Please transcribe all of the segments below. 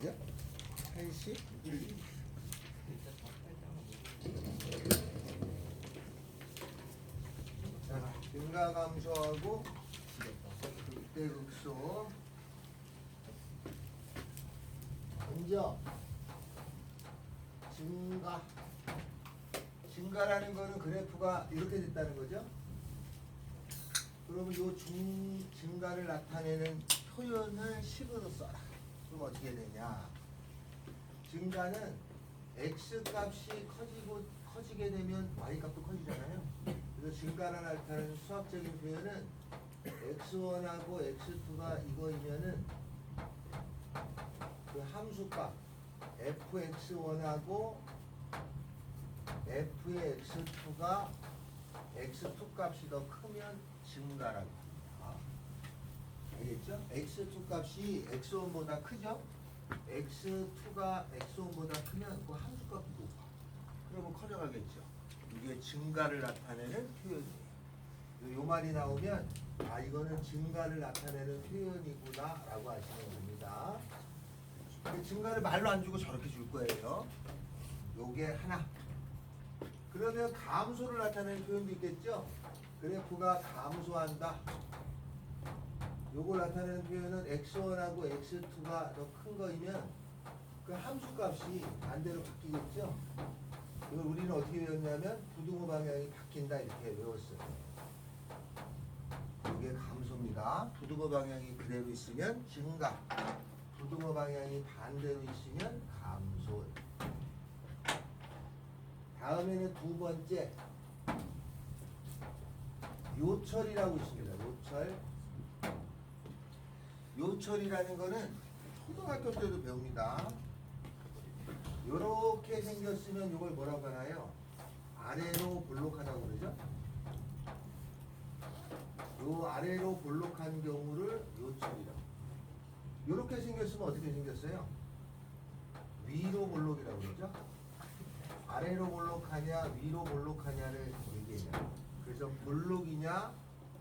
1시? 자, 증가 감소하고 극대극소. 먼저 증가라는 거는 그래프가 이렇게 됐다는 거죠. 그러면 요 증가를 나타내는 표현을 식으로 써라. 그럼 어떻게 되냐? 증가는 x 값이 커지게 되면 y 값도 커지잖아요. 그래서 증가를 나타내는 수학적인 표현은 x1하고 x2가 이거이면은 그 함수값 fx1하고 f의 x2가 x2 값이 더 크면 증가라고 합니다. 알겠죠? x2 값이 x1보다 크죠? x2가 x1보다 크면 그 함수값이 높아. 그러면 커져가겠죠. 이게 증가를 나타내는 표현이에요. 요 말이 나오면 아 이거는 증가를 나타내는 표현이구나 라고 하시면 됩니다. 증가를 말로 안 주고 저렇게 줄 거예요. 요게 하나. 그러면 감소를 나타내는 표현도 있겠죠? 그래프가 감소한다. 요걸 나타내는 표현은 x1하고 x2가 더 큰 거이면 그 함수값이 반대로 바뀌겠죠? 이걸 우리는 어떻게 배웠냐면 부등호 방향이 바뀐다 이렇게 외웠어요. 이게 감소입니다. 부등호 방향이 그대로 있으면 증가, 부등호 방향이 반대로 있으면 감소. 다음에는 두 번째 요철이라고 있습니다. 요철이라는 거는 초등학교 때도 배웁니다. 요렇게 생겼으면 이걸 뭐라고 하나요? 아래로 볼록하다고 그러죠? 요 아래로 볼록한 경우를 요철이라고. 요렇게 생겼으면 어떻게 생겼어요? 위로 볼록이라고 그러죠? 아래로 볼록하냐 위로 볼록하냐를 얘기해요. 그래서 볼록이냐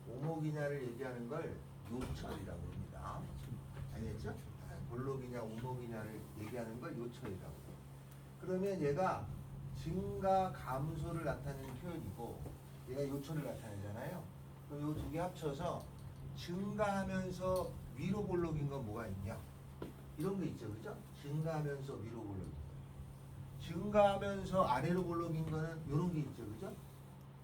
오목이냐를 얘기하는 걸 요철이라고 합니다. 알겠죠? 볼록이냐 오목이냐를 얘기하는 걸 요철이라고 해요. 그러면 얘가 증가 감소를 나타내는 표현이고 얘가 요철을 나타내잖아요. 그럼 요 두 개 합쳐서 증가하면서 위로 볼록인 건 뭐가 있냐? 이런 게 있죠. 그죠? 증가하면서 위로 볼록. 증가하면서 아래로 볼록인 거는 이런 게 있죠. 그죠?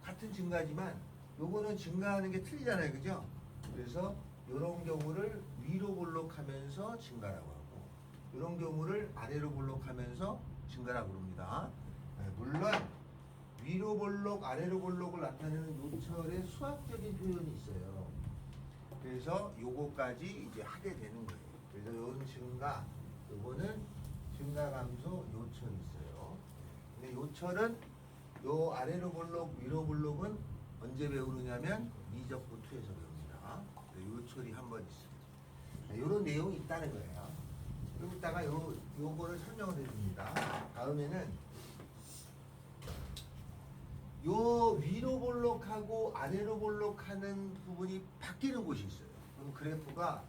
같은 증가지만 요거는 증가하는 게 틀리잖아요. 그죠? 그래서 이런 경우를 위로 볼록하면서 증가라고 하고 이런 경우를 아래로 볼록하면서 증가라고 합니다. 물론 위로 볼록 아래로 볼록을 나타내는 요철의 수학적인 표현이 있어요. 그래서 요거까지 이제 하게 되는 거예요. 그래서 요런 증가, 요거는 증가 감소 요철이 있어요. 근데 요철은 요 아래로 볼록 위로 볼록은 언제 배우느냐면 미적분 2에서 배웁니다. 요철이 한 번 있습니다. 요런 내용이 있다는 거예요. 좀 이따가 요거를 설명을 해줍니다. 다음에는 요 위로 볼록하고 아래로 볼록하는 부분이 바뀌는 곳이 있어요. 그럼 그래프가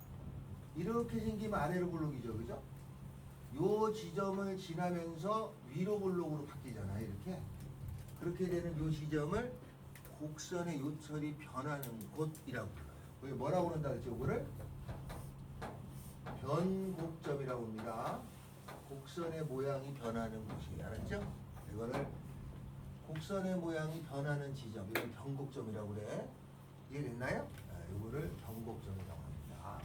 이렇게 생기면 아래로 볼록이죠. 그죠? 요 지점을 지나면서 위로 볼록으로 바뀌잖아요. 이렇게. 그렇게 되는 요 지점을 곡선의 요철이 변하는 곳이라고 불러요. 그게 뭐라고 그런다 그랬죠? 요거를 변곡점이라고 합니다. 곡선의 모양이 변하는 곳이. 알았죠? 이거를 곡선의 모양이 변하는 지점, 이걸 변곡점이라고 그래. 이해됐나요? 이거를 변곡점이라고 합니다.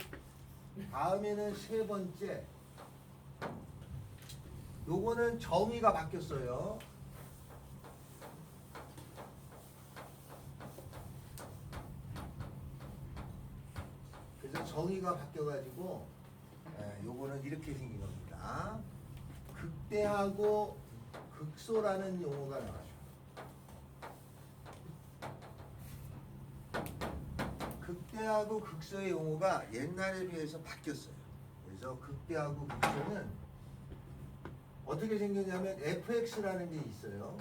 다음에는 세 번째. 요거는 정의가 바뀌었어요. 그래서 정의가 바뀌어가지고 요거는 이렇게 생긴 겁니다. 극대하고 극소라는 용어가 나와요. 극대하고 극소의 용어가 옛날에 비해서 바뀌었어요. 그래서 극대하고 극소는 어떻게 생겼냐면 fx라는 게 있어요.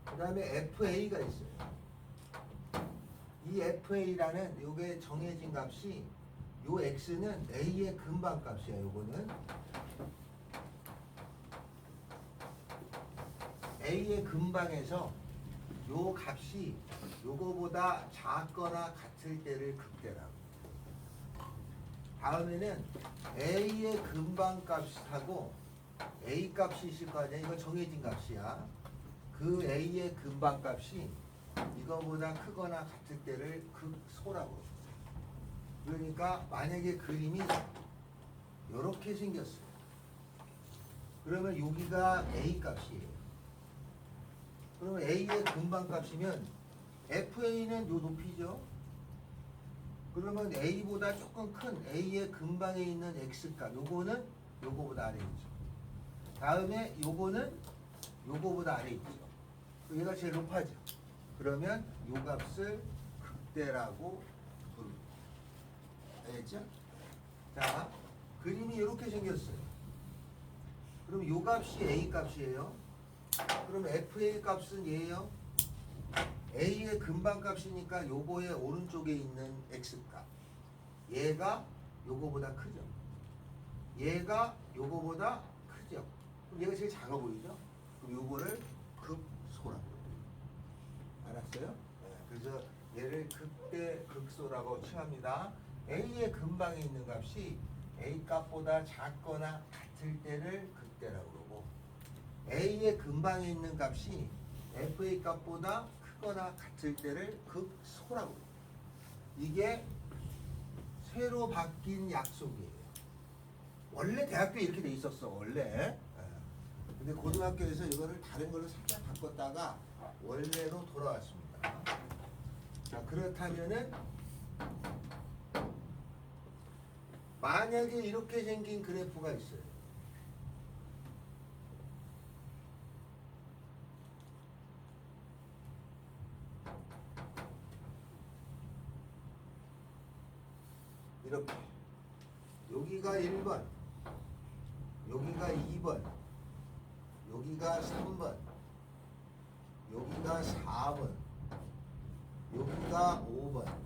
그 다음에 fa가 있어요. 이 fa라는 요게 정해진 값이 요 x는 a의 근방값이야. 요거는 A의 근방에서 요 값이 요거보다 작거나 같을 때를 극대라고. 다음에는 A의 근방 값하고 A 값이 있을 거 아니야. 이거 정해진 값이야. 그 A의 근방 값이 이거보다 크거나 같을 때를 극소라고. 그러니까 만약에 그림이 이렇게 생겼어요. 그러면 여기가 A 값이에요. 그러면 A의 근방 값이면 FA는 요 높이죠. 그러면 A보다 조금 큰 A의 근방에 있는 X값, 요거는 요거보다 아래 있죠. 다음에 요거는 요거보다 아래 있죠. 얘가 제일 높아져. 그러면 요 값을 극대라고 부릅니다. 알겠죠? 자, 그림이 이렇게 생겼어요. 그럼 요 값이 A 값이에요. 그럼 FA 값은 얘예요. A의 근방 값이니까 요거의 오른쪽에 있는 X값. 얘가 요거보다 크죠. 얘가 요거보다 크죠. 그럼 얘가 제일 작아 보이죠? 그럼 요거를 극소라고. 알았어요? 네, 그래서 얘를 극대 극소라고 칭합니다. A의 근방에 있는 값이 A 값보다 작거나 같을 때를 극대라고 그러고, A의 근방에 있는 값이 FA 값보다 크거나 같을 때를 극소라고 그래요. 이게 새로 바뀐 약속이에요. 원래 대학교에 이렇게 돼 있었어, 원래. 근데 고등학교에서 이거를 다른 걸로 살짝 바꿨다가 원래로 돌아왔습니다. 자, 그렇다면은 만약에 이렇게 생긴 그래프가 있어요. 이렇게 여기가 1번, 여기가 2번, 여기가 3번, 여기가 4번, 여기가 5번,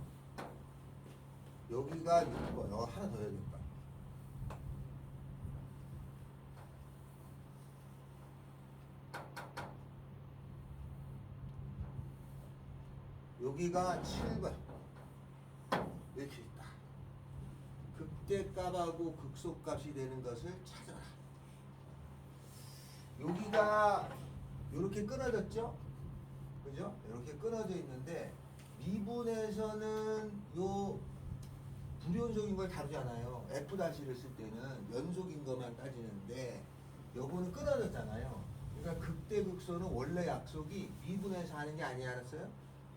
여기가 6번. 하나 더 해야겠다. 여기가 7번. 이렇게 있다. 극대값하고 극소값이 되는 것을 찾아라. 여기가 이렇게 끊어졌죠? 그죠? 이렇게 끊어져 있는데 미분에서는 요 불연속인 걸 다루잖아요. F'를 쓸 때는 연속인 것만 따지는데 요거는 끊어졌잖아요. 그러니까 극대극소는 원래 약속이 미분에서 하는 게 아니야. 알았어요?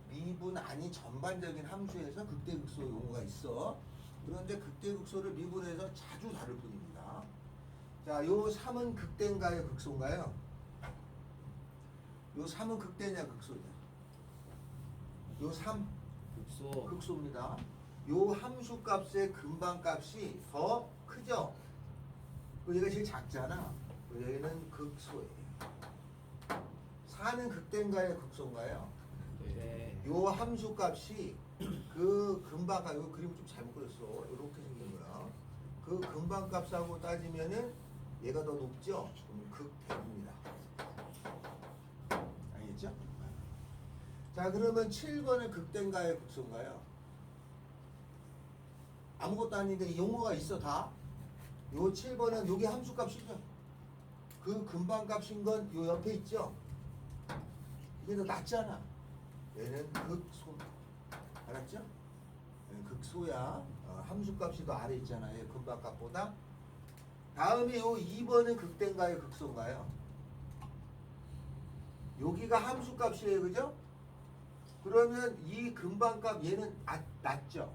미분 아니 전반적인 함수에서 극대극소 용어가 있어. 그런데 극대극소를 미분에서 자주 다룰 뿐입니다. 자, 요 3은 극대인가요? 극소인가요? 요 3은 극대냐 극소냐? 요 3? 극소. 극소입니다. 요 함수값의 근방값이 더 크죠? 얘가 제일 작잖아. 얘는 극소예요. 4는 극대인가요? 극소인가요? 네. 요 함수값이 그 근방값, 요 그림 좀 잘못 그렸어. 이렇게 생긴 거야. 그 근방값하고 따지면은 얘가 더 높죠? 그럼 극대입니다. 알겠죠? 자, 그러면 7번은 극대인가요? 극소인가요? 아무것도 아닌데 이 용어가 있어 다. 요 7번은 요게 함수값이죠. 그 근방값인 건 요 옆에 있죠. 이게 더 낫잖아. 얘는 극소. 알았죠? 얘는 극소야. 함수값이 더 아래 있잖아요. 근방값보다. 다음에 요 2번은 극대인가요? 극소인가요? 여기가 함수값이에요. 그죠? 그러면 이 근방값 얘는 낮죠?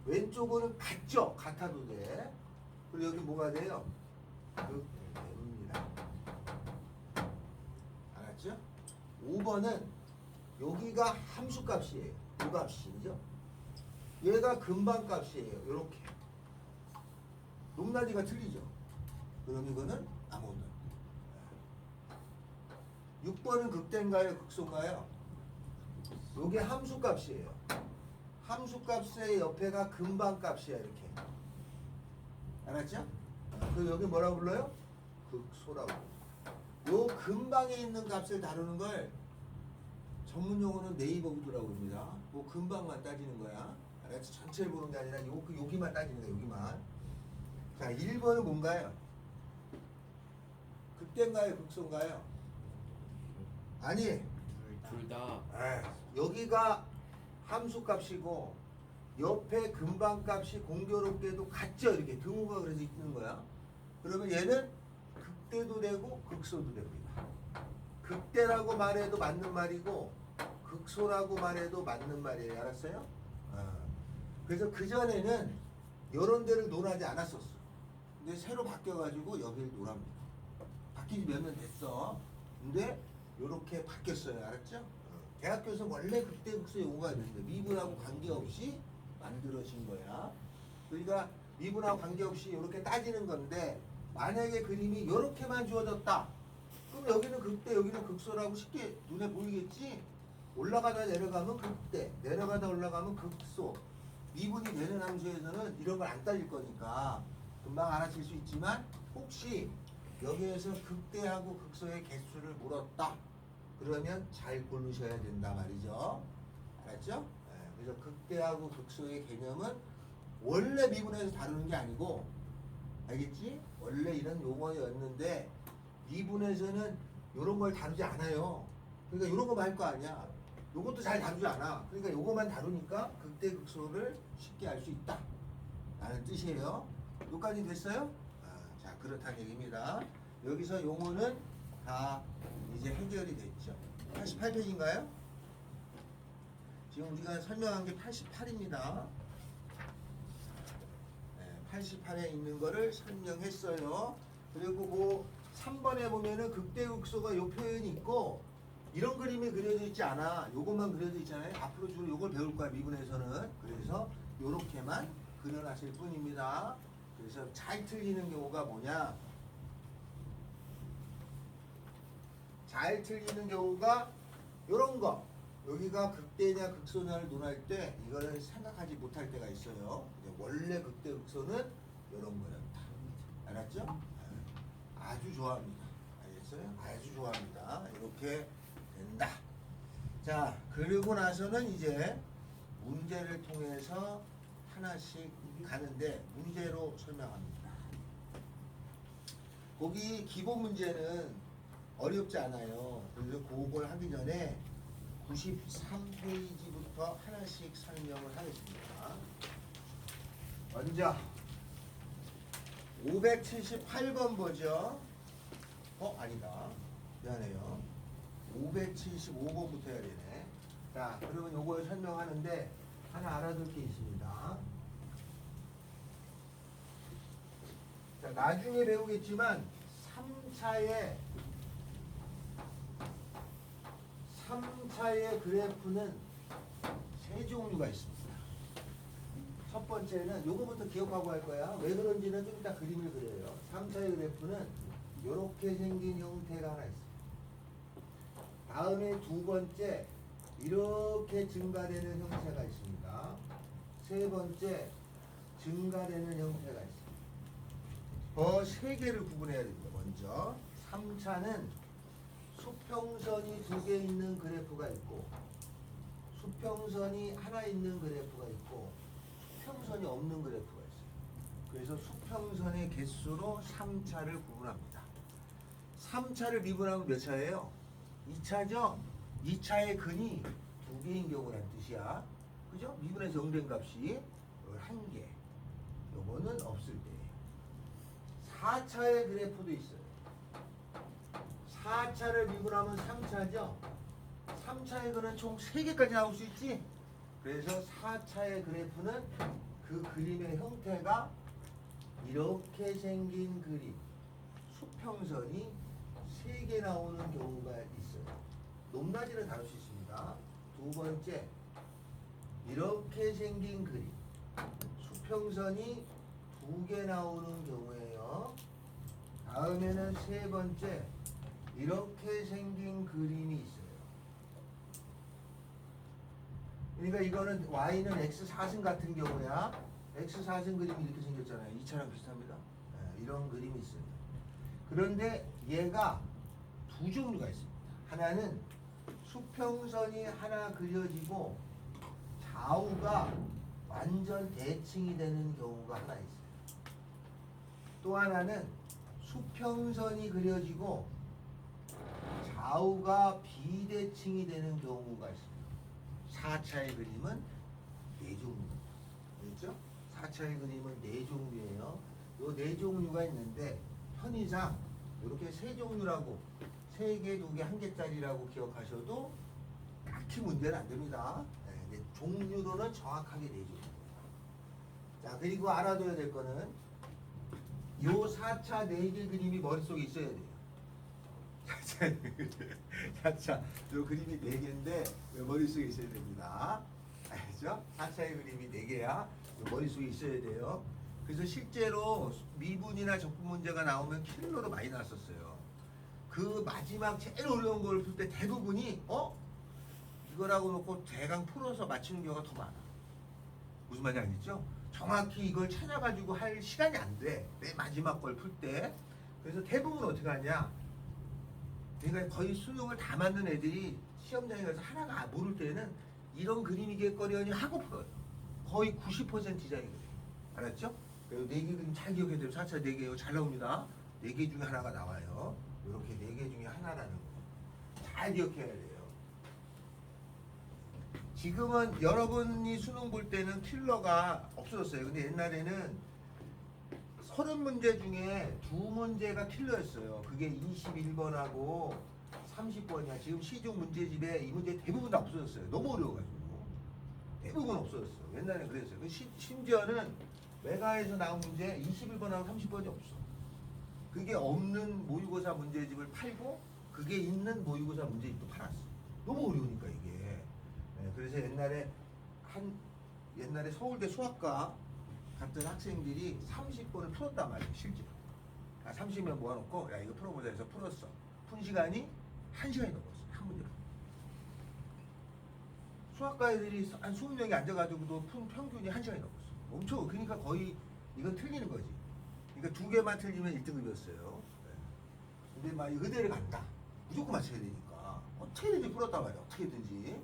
왼쪽은 같죠? 같아도 돼. 그리고 여기 뭐가 돼요? 극대입니다. 알았죠? 5번은 여기가 함수값이에요. 이 값이죠? 얘가 근방값이에요. 이렇게. 높낮이가 틀리죠? 그럼 이거는 아무것도 없어요. 6번은 극대인가요? 극소인가요? 요게 함수값이에요. 함수값의 옆에가 근방값이야. 이렇게. 알았죠? 그리고 여기 뭐라고 불러요? 극소라고. 요 근방에 있는 값을 다루는 걸 전문 용어는 네이버 우드라고 합니다. 그 근방만 따지는 거야. 알았지? 전체를 보는 게 아니라 여기만 따지는 거야. 여기만. 자, 1번은 뭔가요? 극대인가요? 극소인가요? 아니, 둘 다. 여기가 함수값이고 옆에 근방값이 공교롭게도 같죠. 이렇게 등호가 그래서 있는 거야. 그러면 얘는 극대도 되고 극소도 됩니다. 극대라고 말해도 맞는 말이고 극소라고 말해도 맞는 말이에요. 알았어요? 그래서 그전에는 이런 데를 논하지 않았었어. 근데 새로 바뀌어가지고 여기를 논합니다. 바뀐 지 몇 년 됐어. 근데 이렇게 바뀌었어요. 알았죠? 대학교에서 원래 극대 극소 용어가 있는데 미분하고 관계없이 만들어진 거야. 그러니까 미분하고 관계없이 이렇게 따지는 건데 만약에 그림이 이렇게만 주어졌다. 그럼 여기는 극대, 여기는 극소라고 쉽게 눈에 보이겠지? 올라가다 내려가면 극대, 내려가다 올라가면 극소. 미분이 되는 함수에서는 이런 걸 안 따질 거니까 금방 알아챌 수 있지만 혹시 여기에서 극대하고 극소의 개수를 물었다. 그러면 잘 고르셔야 된다 말이죠. 알았죠? 그래서 극대하고 극소의 개념은 원래 미분에서 다루는 게 아니고 알겠지? 원래 이런 용어였는데 미분에서는 이런 걸 다루지 않아요. 그러니까 이런 거만 할 거 아니야. 요것도 잘 다루지 않아. 그러니까 요거만 다루니까 극대 극소를 쉽게 알 수 있다 라는 뜻이에요. 여기까지 됐어요? 자, 그렇다는 얘기입니다. 여기서 용어는 다 이제 해결이 됐죠. 88페이지인가요? 지금 우리가 설명한 게 88입니다. 88에 있는 거를 설명했어요. 그리고 그 3번에 보면은 극대극소가 요 표현이 있고 이런 그림이 그려져 있지 않아. 요것만 그려져 있잖아요. 앞으로 주로 요걸 배울 거야, 미분에서는. 그래서 요렇게만 그려놨을 뿐입니다. 그래서 잘 틀리는 경우가 뭐냐? 잘 틀리는 경우가 요런 거. 여기가 극대냐 극소냐를 논할 때 이거를 생각하지 못할 때가 있어요. 원래 극대 극소는 요런 거였다. 알았죠? 아주 좋아합니다. 알겠어요? 아주 좋아합니다. 이렇게 된다. 자, 그리고 나서는 이제 문제를 통해서 하나씩 가는데 문제로 설명합니다. 거기 기본 문제는 어렵지 않아요. 그래서 그걸 하기 전에 93페이지부터 하나씩 설명을 하겠습니다. 먼저 578번 보죠. 아니다. 미안해요. 575번부터 해야 되네. 자, 그러면 요걸 설명하는데 하나 알아둘 게 있습니다. 자, 나중에 배우겠지만 3차의 그래프는 세 종류가 있습니다. 첫 번째는 요거부터 기억하고 할 거야. 왜 그런지는 좀 이따 그림을 그려요. 3차의 그래프는 이렇게 생긴 형태가 하나 있어요. 다음에 두 번째 이렇게 증가되는 형태가 있습니다. 세 번째 증가되는 형태가 있습니다. 세 개를 구분해야 됩니다. 먼저 3차는 수평선이 두 개 있는 그래프가 있고 수평선이 하나 있는 그래프가 있고 수평선이 없는 그래프가 있어요. 그래서 수평선의 개수로 3차를 구분합니다. 3차를 미분하면 몇 차예요? 2차죠? 2차의 근이 두 개인 경우란 뜻이야. 그죠? 미분에서 0된 값이 한 개. 요거는 없을 때예요. 4차의 그래프도 있어요. 4차를 미분하면 3차죠? 3차의 근은 총 3개까지 나올 수 있지? 그래서 4차의 그래프는 그 그림의 형태가 이렇게 생긴 그림, 수평선이 3개 나오는 경우가 있어요. 높낮이를 다룰 수 있습니다. 두 번째, 이렇게 생긴 그림, 수평선이 2개 나오는 경우에요. 다음에는 세 번째, 이렇게 생긴 그림이 있어요. 그러니까 이거는 y는 x4승 같은 경우야. x4승 그림이 이렇게 생겼잖아요. 2차랑 비슷합니다. 이런 그림이 있어요. 그런데 얘가 두 종류가 있습니다. 하나는 수평선이 하나 그려지고 좌우가 완전 대칭이 되는 경우가 하나 있어요. 또 하나는 수평선이 그려지고 좌우가 비대칭이 되는 경우가 있습니다. 4차의 그림은 네 종류입니다. 그렇죠? 4차의 그림은 네 종류예요. 요 네 종류가 있는데 편의상 이렇게 세 종류라고 3개, 2개, 1개짜리라고 기억하셔도 딱히 문제는 안 됩니다. 네, 종류로는 정확하게 네 종류입니다. 자, 그리고 알아둬야 될 거는 요 4차 4개 그림이 머릿속에 있어야 돼요. 4차 요 그림이 4개인데 머릿속에 있어야 됩니다. 알죠? 4차의 그림이 4개야. 머릿속에 있어야 돼요. 그래서 실제로 미분이나 적분 문제가 나오면 킬러로 많이 나왔었어요. 그 마지막 제일 어려운 걸 풀 때 대부분이 이거라고 놓고 대강 풀어서 맞히는 경우가 더 많아. 무슨 말인지 알겠죠? 정확히 이걸 찾아가지고 할 시간이 안 돼. 내 마지막 걸 풀 때. 그래서 대부분 어떻게 하냐? 그러니까 거의 수능을 다 맞는 애들이 시험장에 가서 하나가 모를 때는 이런 그림이겠거려니 하고 풀어요. 거의 90% 이상이 그래요. 알았죠? 그리고 4개 그림 잘 기억해야 돼요. 4차 4개요. 잘 나옵니다. 4개 중에 하나가 나와요. 이렇게 4개 중에 하나라는 거. 잘 기억해야 돼요. 지금은 여러분이 수능 볼 때는 킬러가 없어졌어요. 근데 옛날에는 30문제 중에 2문제가 킬러였어요. 그게 21번하고 30번이야. 지금 시중 문제집에 이 문제 대부분 다 없어졌어요. 너무 어려워가지고. 대부분 없어졌어요. 옛날에 그랬어요. 심지어는 외가에서 나온 문제 21번하고 30번이 없어. 그게 없는 모의고사 문제집을 팔고 그게 있는 모의고사 문제집도 팔았어. 너무 어려우니까 이게. 네, 그래서 옛날에 서울대 수학과 갔던 학생들이 30번을 풀었단 말이에요. 실제로. 30명 모아놓고 야 이거 풀어보자 해서 풀었어. 푼 시간이 1시간이 넘었어요. 한 문제. 수학과 애들이 한 20명이 앉아가지고도 푼 평균이 1시간이 넘었어. 엄청. 그러니까 거의 이건 틀리는 거지. 그러니까 2개만 틀리면 1등급이었어요. 근데 막 의대를 간다. 무조건 맞춰야 되니까 어떻게든지 풀었단 말이야. 어떻게든지.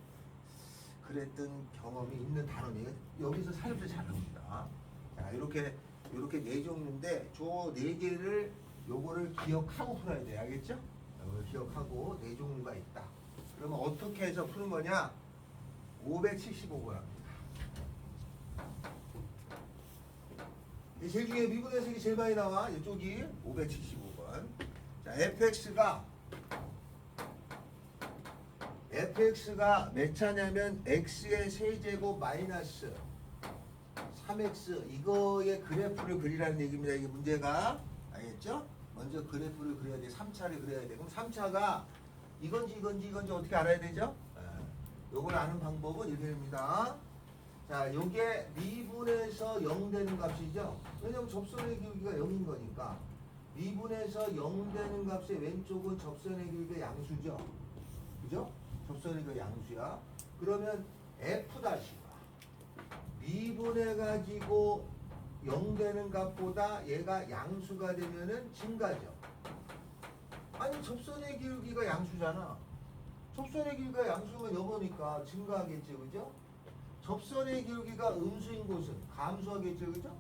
그랬던 경험이 있는 단원이 여기서 사용자 잘 나옵니다. 자, 이렇게 네 종류인데 저 네 개를 요거를 기억하고 풀어야 돼. 알겠죠? 이걸 기억하고 네 종류가 있다. 그러면 어떻게 해서 푸는 거냐? 575번 합니다. 제일 중에 미분의 색이 제일 많이 나와. 이쪽이 575번. 자, fx가 몇 차냐면 x의 세제곱 마이너스 3x 이거의 그래프를 그리라는 얘기입니다. 이게 문제가. 알겠죠? 먼저 그래프를 그려야 돼. 3차를 그려야 돼. 그럼 3차가 이건지 어떻게 알아야 되죠? 요걸 아는 방법은 이렇게 됩니다. 자, 요게 미분에서 0 되는 값이죠. 왜냐면 접선의 기울기가 0인 거니까. 미분에서 0 되는 값의 왼쪽은 접선의 기울기의 양수죠. 그죠? 접선의 그 양수야. 그러면 F'가 미분해 가지고 0 되는 값보다 얘가 양수가 되면은 증가죠. 아니 접선의 기울기가 양수잖아. 접선의 기울기가 양수면 요거니까 증가하겠죠. 그죠? 접선의 기울기가 음수인 곳은 감소하겠죠. 그죠?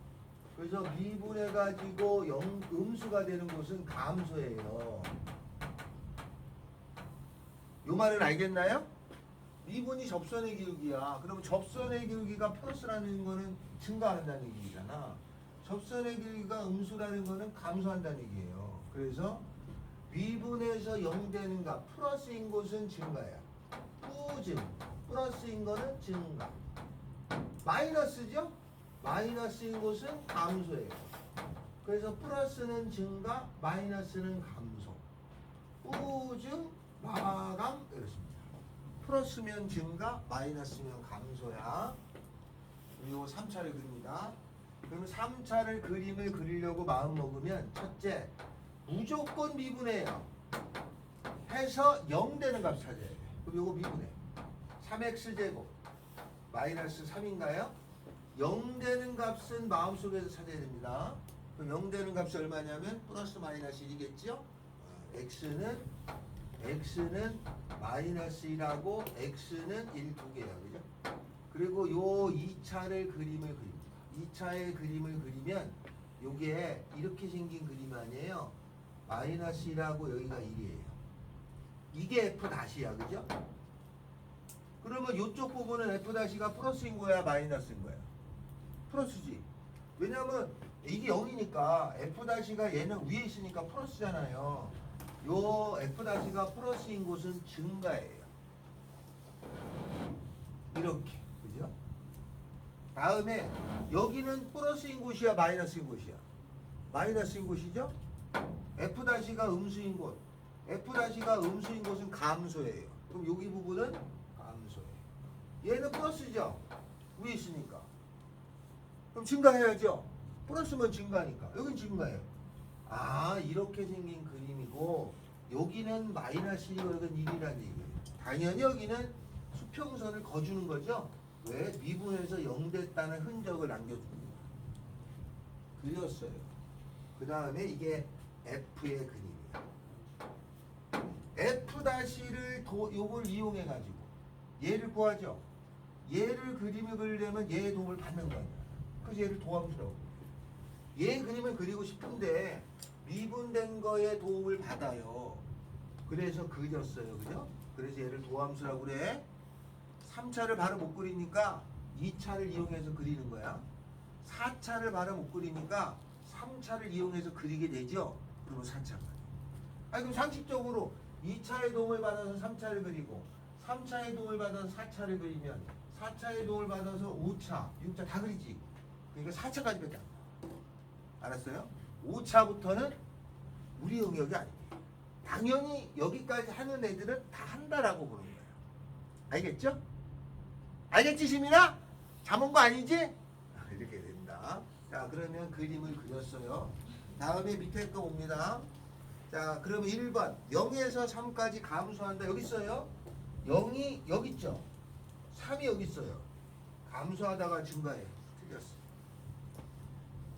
그래서 미분해 가지고 음수가 되는 곳은 감소예요. 요 말은 알겠나요? 미분이 접선의 기울기야. 그러면 접선의 기울기가 플러스라는 거는 증가한다는 얘기잖아. 접선의 기울기가 음수라는 거는 감소한다는 얘기예요. 그래서 미분에서 0 되는 값 플러스인 곳은 증가야. 뿌증. 플러스인 거는 증가. 마이너스죠? 마이너스인 곳은 감소예요. 그래서 플러스는 증가, 마이너스는 감소. 뿌증, 마감 이렇습니다. 플러스면 증가, 마이너스면 감소야. 그리고 3차를 그립니다. 그러면 3차를 그림을 그리려고 마음 먹으면 첫째, 무조건 미분해요. 해서 0 되는 값 찾아야 돼. 그럼 요거 미분해. 3x제곱 마이너스 3인가요? 0 되는 값은 마음속에서 찾아야 됩니다. 그럼 0 되는 값이 얼마냐면 플러스 마이너스 1이겠죠? x는 x는 마이너스 1하고 x는 1 두 개예요. 그죠? 그리고 요 2차를 그림을 그립니다. 2차의 그림을 그리면 요게 이렇게 생긴 그림 아니에요. 마이너스 1하고 여기가 1이에요. 이게 f-야. 그죠? 그러면 요쪽 부분은 f-가 플러스인 거야, 마이너스인 거야? 플러스지. 왜냐면 이게 0이니까 f-가 얘는 위에 있으니까 플러스잖아요. 요 f-가 플러스인 곳은 증가예요. 이렇게. 그죠? 다음에 여기는 플러스인 곳이야, 마이너스인 곳이야? 마이너스인 곳이죠? f-가 음수인 곳. f-가 음수인 곳은 감소예요. 그럼 여기 부분은 감소예요. 얘는 플러스죠? 위에 있으니까. 그럼 증가해야죠? 플러스면 증가니까. 여긴 증가해요. 아, 이렇게 생긴 그림이고 여기는 마이너스 1이고 여기는 1이라는 얘기예요. 당연히 여기는 수평선을 거주는 거죠. 왜? 미분에서 0 됐다는 흔적을 남겨줍니다. 그렸어요. 그 다음에 이게 F의 그림이야. F-를 요걸 이용해 가지고 얘를 구하죠. 얘를 그림을 그리려면 얘의 도움을 받는 거 아니야. 그래서 얘를 도함수라고. 얘 그림을 그리고 싶은데 미분된 거에 도움을 받아요. 그래서 그렸어요. 그죠? 그래서 얘를 도함수라고 그래. 3차를 바로 못 그리니까 2차를 이용해서 그리는 거야. 4차를 바로 못 그리니까 3차를 이용해서 그리게 되죠. 그러면 4차가. 아니 그럼 상식적으로 2차의 도움을 받아서 3차를 그리고 3차의 도움을 받아서 4차를 그리면 4차의 도움을 받아서 5차, 6차 다 그리지. 그러니까 4차까지밖에 안 돼. 알았어요? 5차부터는 우리 영역이 아닙니다. 당연히 여기까지 하는 애들은 다 한다라고 보는 거예요. 알겠죠? 알겠지, 시민아? 잠온 거 아니지? 이렇게 된다. 자, 그러면 그림을 그렸어요. 다음에 밑에 거 봅니다. 자, 그러면 1번 0에서 3까지 감소한다. 여기 있어요. 0이 여기 있죠. 3이 여기 있어요. 감소하다가 증가해. 틀렸어.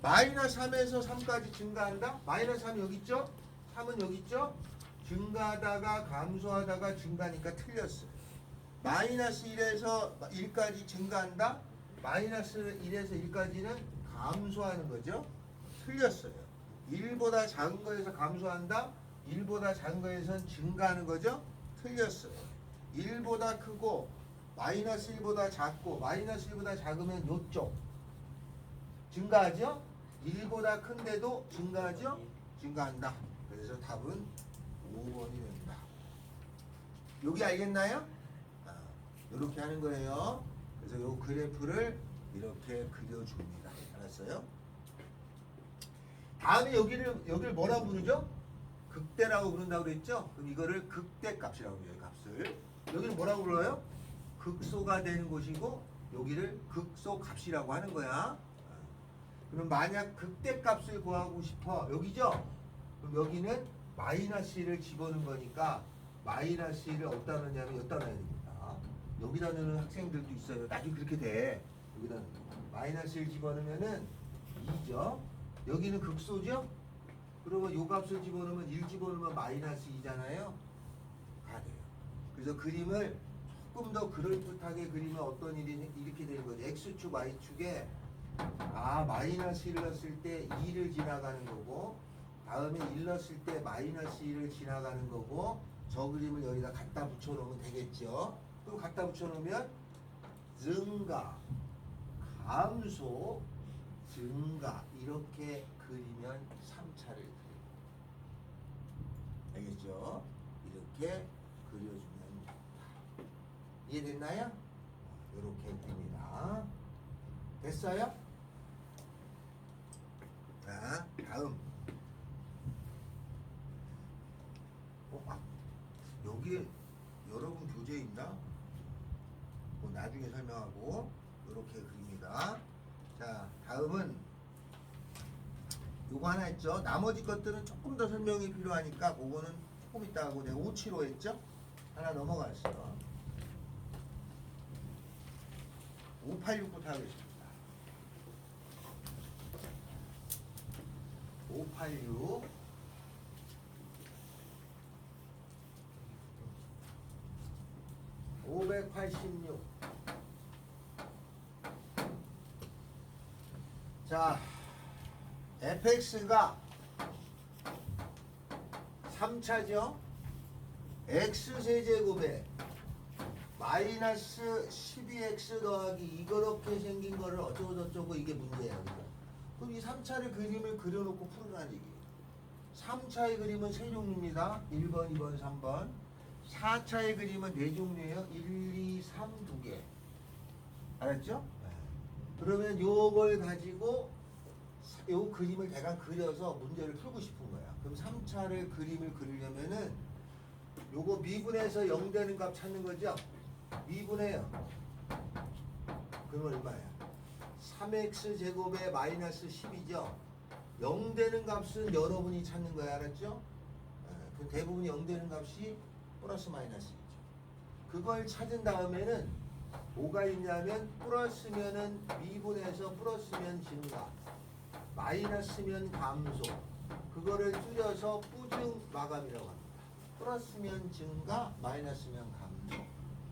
마이너스 3에서 3까지 증가한다. 마이너스 3이 여기 있죠. 3은 여기 있죠. 증가하다가 감소하다가 증가하니까 틀렸어요. 마이너스 1에서 1까지 증가한다. 마이너스 1에서 1까지는 감소하는 거죠. 틀렸어요. 1보다 작은 거에서 감소한다. 1보다 작은 거에선 증가하는 거죠. 틀렸어요. 1보다 크고 마이너스 1보다 작고 마이너스 1보다 작으면 요쪽 증가하죠. 1보다 큰데도 증가하죠. 증가한다. 그래서 답은 5번이 됩니다. 여기 알겠나요? 이렇게 하는 거예요. 그래서 요 그래프를 이렇게 그려줍니다. 알았어요? 다음에 여기를 뭐라고 부르죠? 극대라고 부른다고 그랬죠? 그럼 이거를 극대 값이라고 해요. 값을. 여기는 뭐라고 불러요? 극소가 되는 곳이고 여기를 극소 값이라고 하는 거야. 그럼 만약 극대 값을 구하고 싶어. 여기죠? 그럼 여기는 마이너스 1을 집어넣은 거니까 마이너스 1을 어디다 넣냐면 여기다 넣어야 됩니다. 여기다 넣는 학생들도 있어요. 나중에 그렇게 돼. 여기다 마이너스 1 집어넣으면은 2죠. 여기는 극소죠? 그러면 요 값을 집어넣으면 1 집어넣으면 마이너스 2잖아요. 가 돼요. 그래서 그림을 조금 더 그럴듯하게 그리면 어떤 일이 이렇게 되는 거죠. X축, Y축에 마이너스 1 넣었을 때 2를 지나가는 거고 다음에 1 넣었을 때 마이너스 1을 지나가는 거고 저 그림을 여기다 갖다 붙여놓으면 되겠죠. 그럼 갖다 붙여놓으면 증가, 감소, 증가 이렇게 그리면 3차를 그립니다. 알겠죠? 이렇게 그려주면 됩니다. 이해됐나요? 이렇게 됩니다. 됐어요? 자, 다음. 여기에 여러분 교재 있나? 나중에 설명하고 이렇게 그립니다. 자, 다음은 요거 하나 했죠. 나머지 것들은 조금 더 설명이 필요하니까 그거는 조금 이따 하고 내가 575 했죠? 하나 넘어갔어. 586부터 하겠습니다. 586 86. 자, fx가 3차죠. x세제곱에 마이너스 12x 더하기 이렇게 생긴 거를 어쩌고저쩌고 이게 문제예요. 그럼 이 3차의 그림을 그려놓고 풀으라는 얘기예요. 3차의 그림은 세 종류입니다. 1번, 2번, 3번. 4차의 그림은 네 종류예요. 1, 2, 3, 2개. 알았죠? 그러면 요걸 가지고 요 그림을 대강 그려서 문제를 풀고 싶은 거야. 그럼 3차를 그림을 그리려면은 요거 미분해서 0 되는 값 찾는 거죠? 미분해요. 그럼 얼마야? 3x 제곱에 마이너스 10이죠? 0 되는 값은 여러분이 찾는 거야. 알았죠? 그 대부분 0 되는 값이 플러스 마이너스이죠. 그걸 찾은 다음에는 뭐가 있냐면 플러스면은 미분해서 플러스면 증가, 마이너스면 감소. 그거를 줄여서 뿌증 마감이라고 합니다. 플러스면 증가, 마이너스면 감소.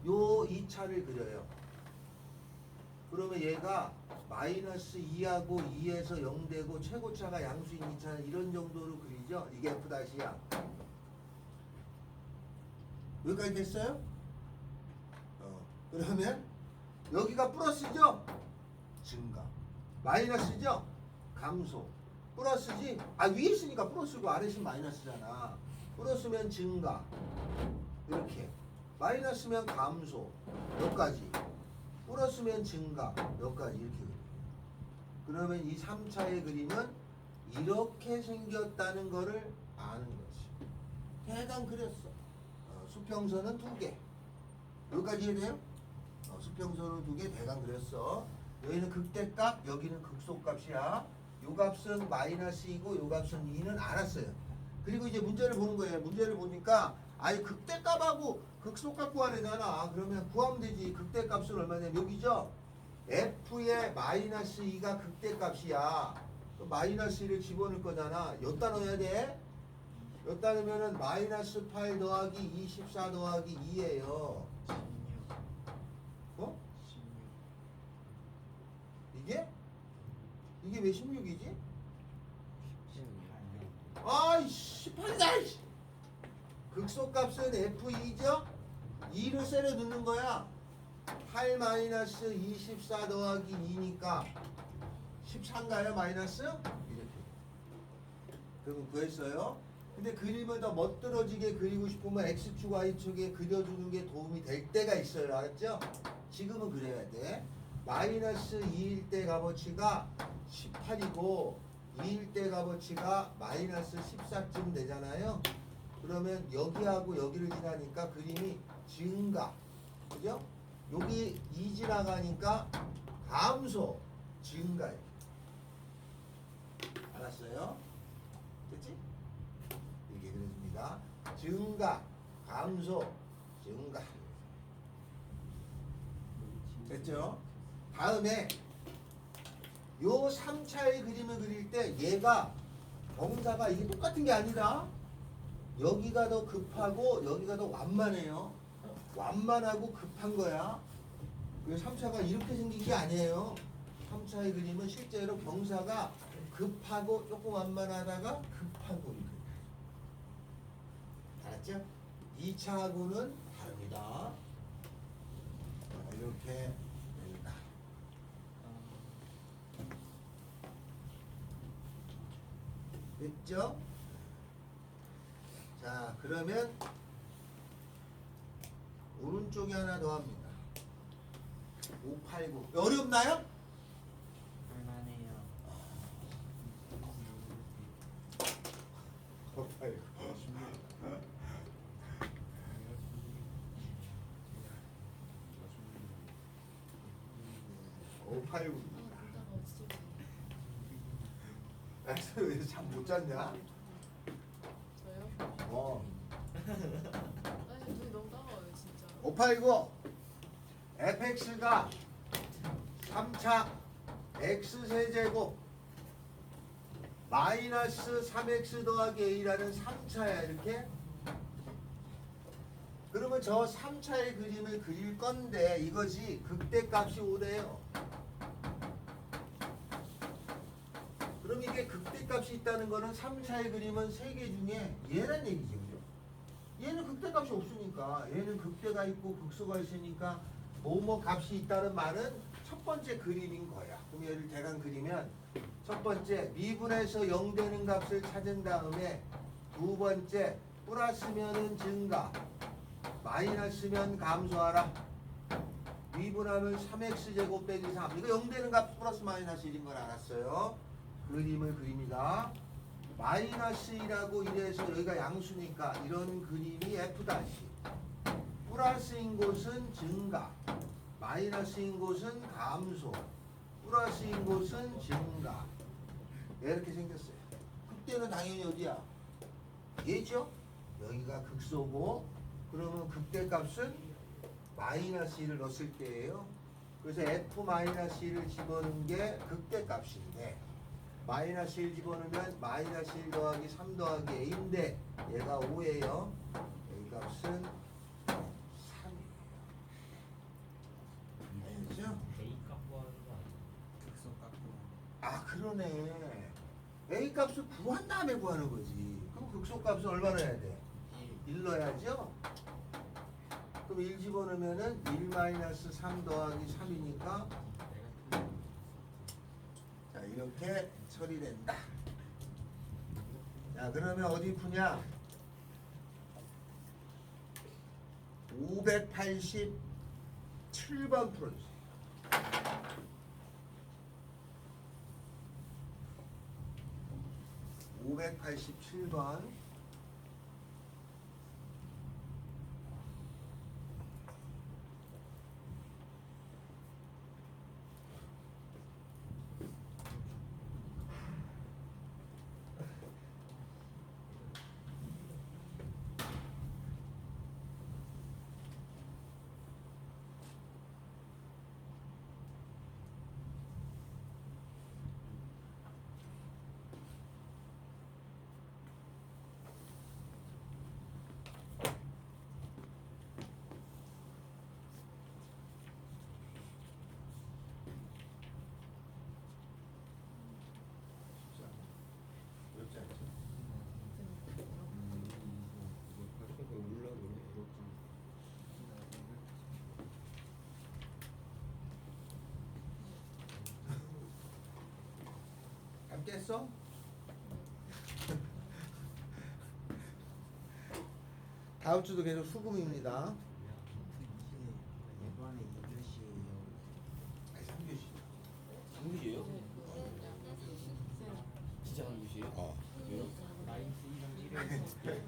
요 2차를 그려요. 그러면 얘가 마이너스 2하고 2에서 0 되고 최고차가 양수인 2차는 이런 정도로 그리죠. 이게 F'야. 여기까지 됐어요? 그러면 여기가 플러스죠? 증가. 마이너스죠? 감소. 플러스지? 아, 위에 있으니까 플러스고 아래 있으면 마이너스잖아. 플러스면 증가. 이렇게. 마이너스면 감소. 여기까지. 플러스면 증가. 여기까지 이렇게 그려. 그러면 이 3차의 그림은 이렇게 생겼다는 거를 아는 거지. 대강 그렸어. 수평선은 2개. 여기까지 이해돼요? 수평선은 2개 대강 그렸어. 여기는 극대값, 여기는 극소값이야. 요 값은 마이너스이고 요 값은 2는 알았어요. 그리고 이제 문제를 보는 거예요. 문제를 보니까 아니 극대값하고 극소값 구하려잖아. 그러면 구하면 되지. 극대값은 얼마냐면 여기죠. f의 마이너스 2가 극대값이야. 마이너스 1을 집어넣을 거잖아. 여기다 넣어야 돼. 여기다 넣으면은 마이너스 8 더하기 24 더하기 2예요. 16. 어? 16. 이게? 이게 왜 16이지? 16. 아이 18이다. 극소값은 f2죠? 2를 셀에 넣는 거야. 8 마이너스 24 더하기 2니까 14인가요? 마이너스? 이렇게. 그럼 구했어요. 근데 그림을 더 멋들어지게 그리고 싶으면 X축, Y축에 그려주는 게 도움이 될 때가 있어요. 알았죠? 지금은 그래야 돼. 마이너스 2일 때 값어치가 18이고 2일 때 값어치가 마이너스 14쯤 되잖아요. 그러면 여기하고 여기를 지나니까 그림이 증가. 그죠? 여기 2 지나가니까 감소, 증가예요. 알았어요? 됐지? 이렇게 그려줍니다. 증가, 감소, 증가. 됐죠? 다음에 요 3차의 그림을 그릴 때 얘가 범사가 이게 똑같은 게 아니라 여기가 더 급하고 여기가 더 완만해요. 완만하고 급한 거야. 그 3차가 이렇게 생긴 게 아니에요. 3차의 그림은 실제로 경사가 급하고 조금 완만하다가 급하고 이렇게. 알았죠? 2차하고는 다릅니다. 이렇게 됩니다. 됐죠? 자, 그러면 오른쪽에 하나 더 합니다. 589. 어렵나요? 할만해요. 589. 589. 왜 잠 못 잤냐? 저요? 어. 아니 눈이 너무 따가워요 진짜. 589. fx가 3차 x세제곱 마이너스 3x 더하기 a라는 3차야. 이렇게 그러면 저 3차의 그림을 그릴 건데 이것이 극대값이 5대요. 그럼 이게 극대값이 있다는 거는 3차의 그림은 3개 중에 얘란 얘기죠. 그죠? 얘는 극대값이 없으니까 얘는 극대가 있고 극소가 있으니까 뭐뭐 값이 있다는 말은 첫 번째 그림인 거야. 그럼 얘를 대강 그리면 첫 번째 미분에서 0 되는 값을 찾은 다음에 두 번째 플러스면은 증가 마이너스면 감소하라. 미분하면 3x제곱 빼기 3 이거 0 되는 값 플러스 마이너스 1인 걸 알았어요. 그림을 그립니다. 마이너스 1하고 이래서 여기가 양수니까 이런 그림이 F' 플러스인 곳은 증가 마이너스인 곳은 감소 플러스인 곳은 증가 이렇게 생겼어요. 극대는 당연히 어디야? 얘죠? 여기가 극소고 그러면 극대값은 마이너스 1을 넣었을 때예요. 그래서 F-1을 집어넣은 게 극대값인데 마이너스 1 집어넣으면 마이너스 1 더하기 3 더하기 A인데 얘가 5예요. A 값은 3이에요. 알겠죠? A 값 구하는 거 아니야? 극소 값 구하는 아 그러네. A 값을 구한 다음에 구하는 거지. 그럼 극소값은 얼마나 해야 돼? 1 넣어야죠? 그럼 1 집어넣으면은 1-3 더하기 3이니까 자 이렇게 처리된다. 자 그러면 어디 푸냐? 587번 풀어주세요. 587번. 안 깼어? 다음 주도 계속 수금입니다. 이번에 2교시에요. 아니 3교시. 한국이에요? 진짜 한국이에요? 어. 왜요? 마이너스 1이랑 1이랑 마이너스 1이랑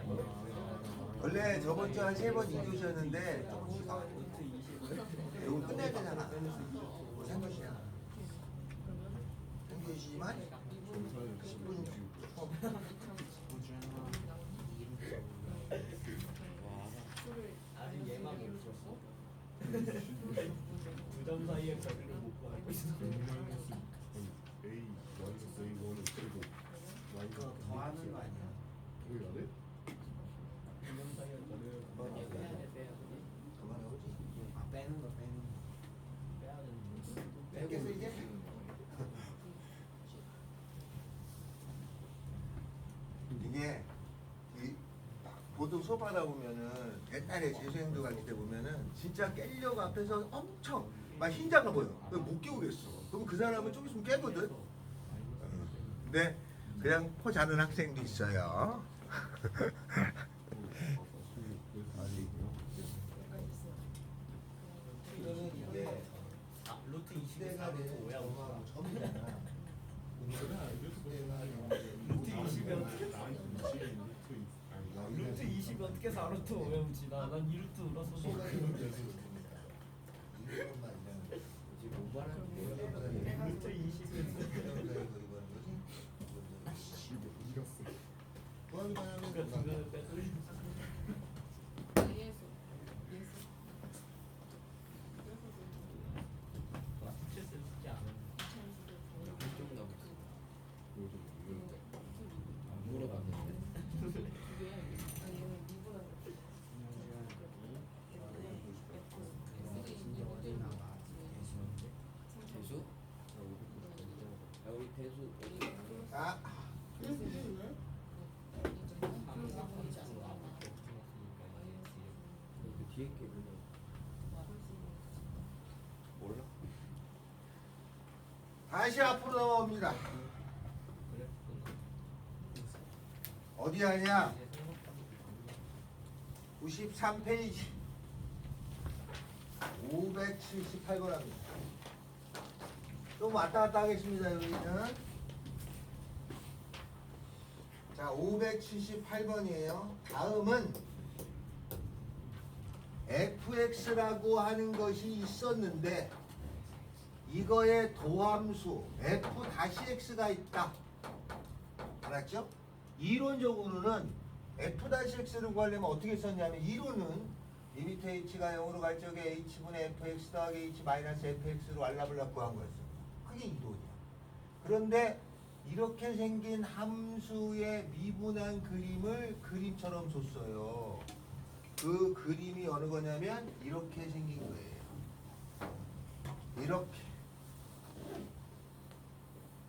2이랑 원래 저번 주 한 3번 2교시였는데 조금씩 안 루트 20을 이거 끝내야 되잖아. 3교시야. 3교시만 10분 후. 아직 얘만 못 풀었어? 두 점 사이에 거리를 못 구하고 있어. A 마이너스 A1은 그리고 그거 더하는 거 아니야? 이거 안 해? 두 점 사이에 거리를 그만해. 빼야 돼. 그만해 오지. 아 빼는 거 빼야 되는 거. 뺐겠어 이제? 이게 보통 수업하다 보면은 옛날에 재수행도 갈 때 보면은 진짜 깨려고 앞에서 엄청 막 흰자가 보여. 못 깨우겠어. 그럼 그 사람은 좀 있으면 깨거든. 근데 그냥 포 자는 학생도 있어요. 이거는 이게 아 루트 시대가 20가 되는 뭐야? 점하고 점이잖아. 루트 20이 어떻게 루트 20이 어떻게 4루트 5에 붙이나? 난 2루트 울었어. 루트 20은 그러니까 중간에 빼서 스트레스 받지 않아. 좀 남았어. 안 물어봤는데. 다시 앞으로 넘어옵니다. 어디 하냐? 93페이지 578번 합니다. 좀 왔다 갔다 하겠습니다. 여기는 자 578번이에요. 다음은 fx라고 하는 것이 있었는데 이거의 도함수 f-x가 있다. 알았죠? 이론적으로는 f-x를 구하려면 어떻게 썼냐면 이론은 리미트 h가 0으로 갈 적에 h분의 fx 더하기 h 마이너스 fx로 알라블라 구한 거였어요. 그게 이론이야. 그런데 이렇게 생긴 함수의 미분한 그림을 그림처럼 줬어요. 그 그림이 어느 거냐면 이렇게 생긴 거예요. 이렇게.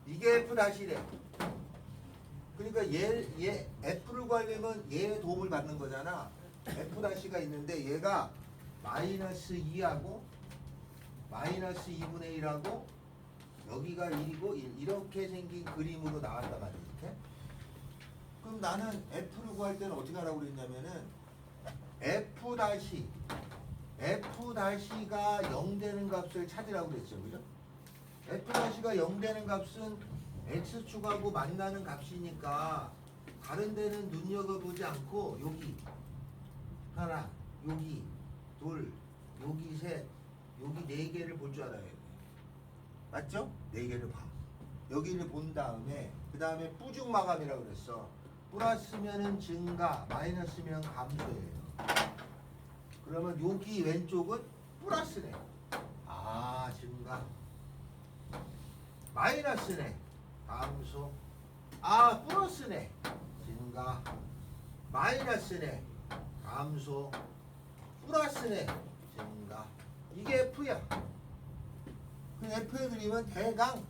이게 f-래. 그러니까 얘 f를 구하려면 얘의 도움을 받는 거잖아. f-가 있는데 얘가 마이너스 2하고 마이너스 2분의 1하고 여기가 1이고 1 이렇게 생긴 그림으로 나왔단 말이야. 이렇게. 그럼 나는 f를 구할 때는 어떻게 하라고 그랬냐면은 f-가 0 되는 값을 찾으라고 그랬죠. 그죠? f-가 0 되는 값은 x축하고 만나는 값이니까 다른 데는 눈여겨보지 않고 여기 하나, 여기 둘, 여기 셋, 여기 네 개를 볼 줄 알아야 돼. 맞죠? 네 개를 봐. 여기를 본 다음에 그 다음에 뿌중 마감이라고 그랬어. 플러스면은 증가, 마이너스면 감소예요. 그러면 여기 왼쪽은 플러스네. 아, 증가. 마이너스네. 감소. 아, 플러스네. 증가. 마이너스네. 감소. 플러스네. 증가. 이게 F야. 그 F의 그림은 대강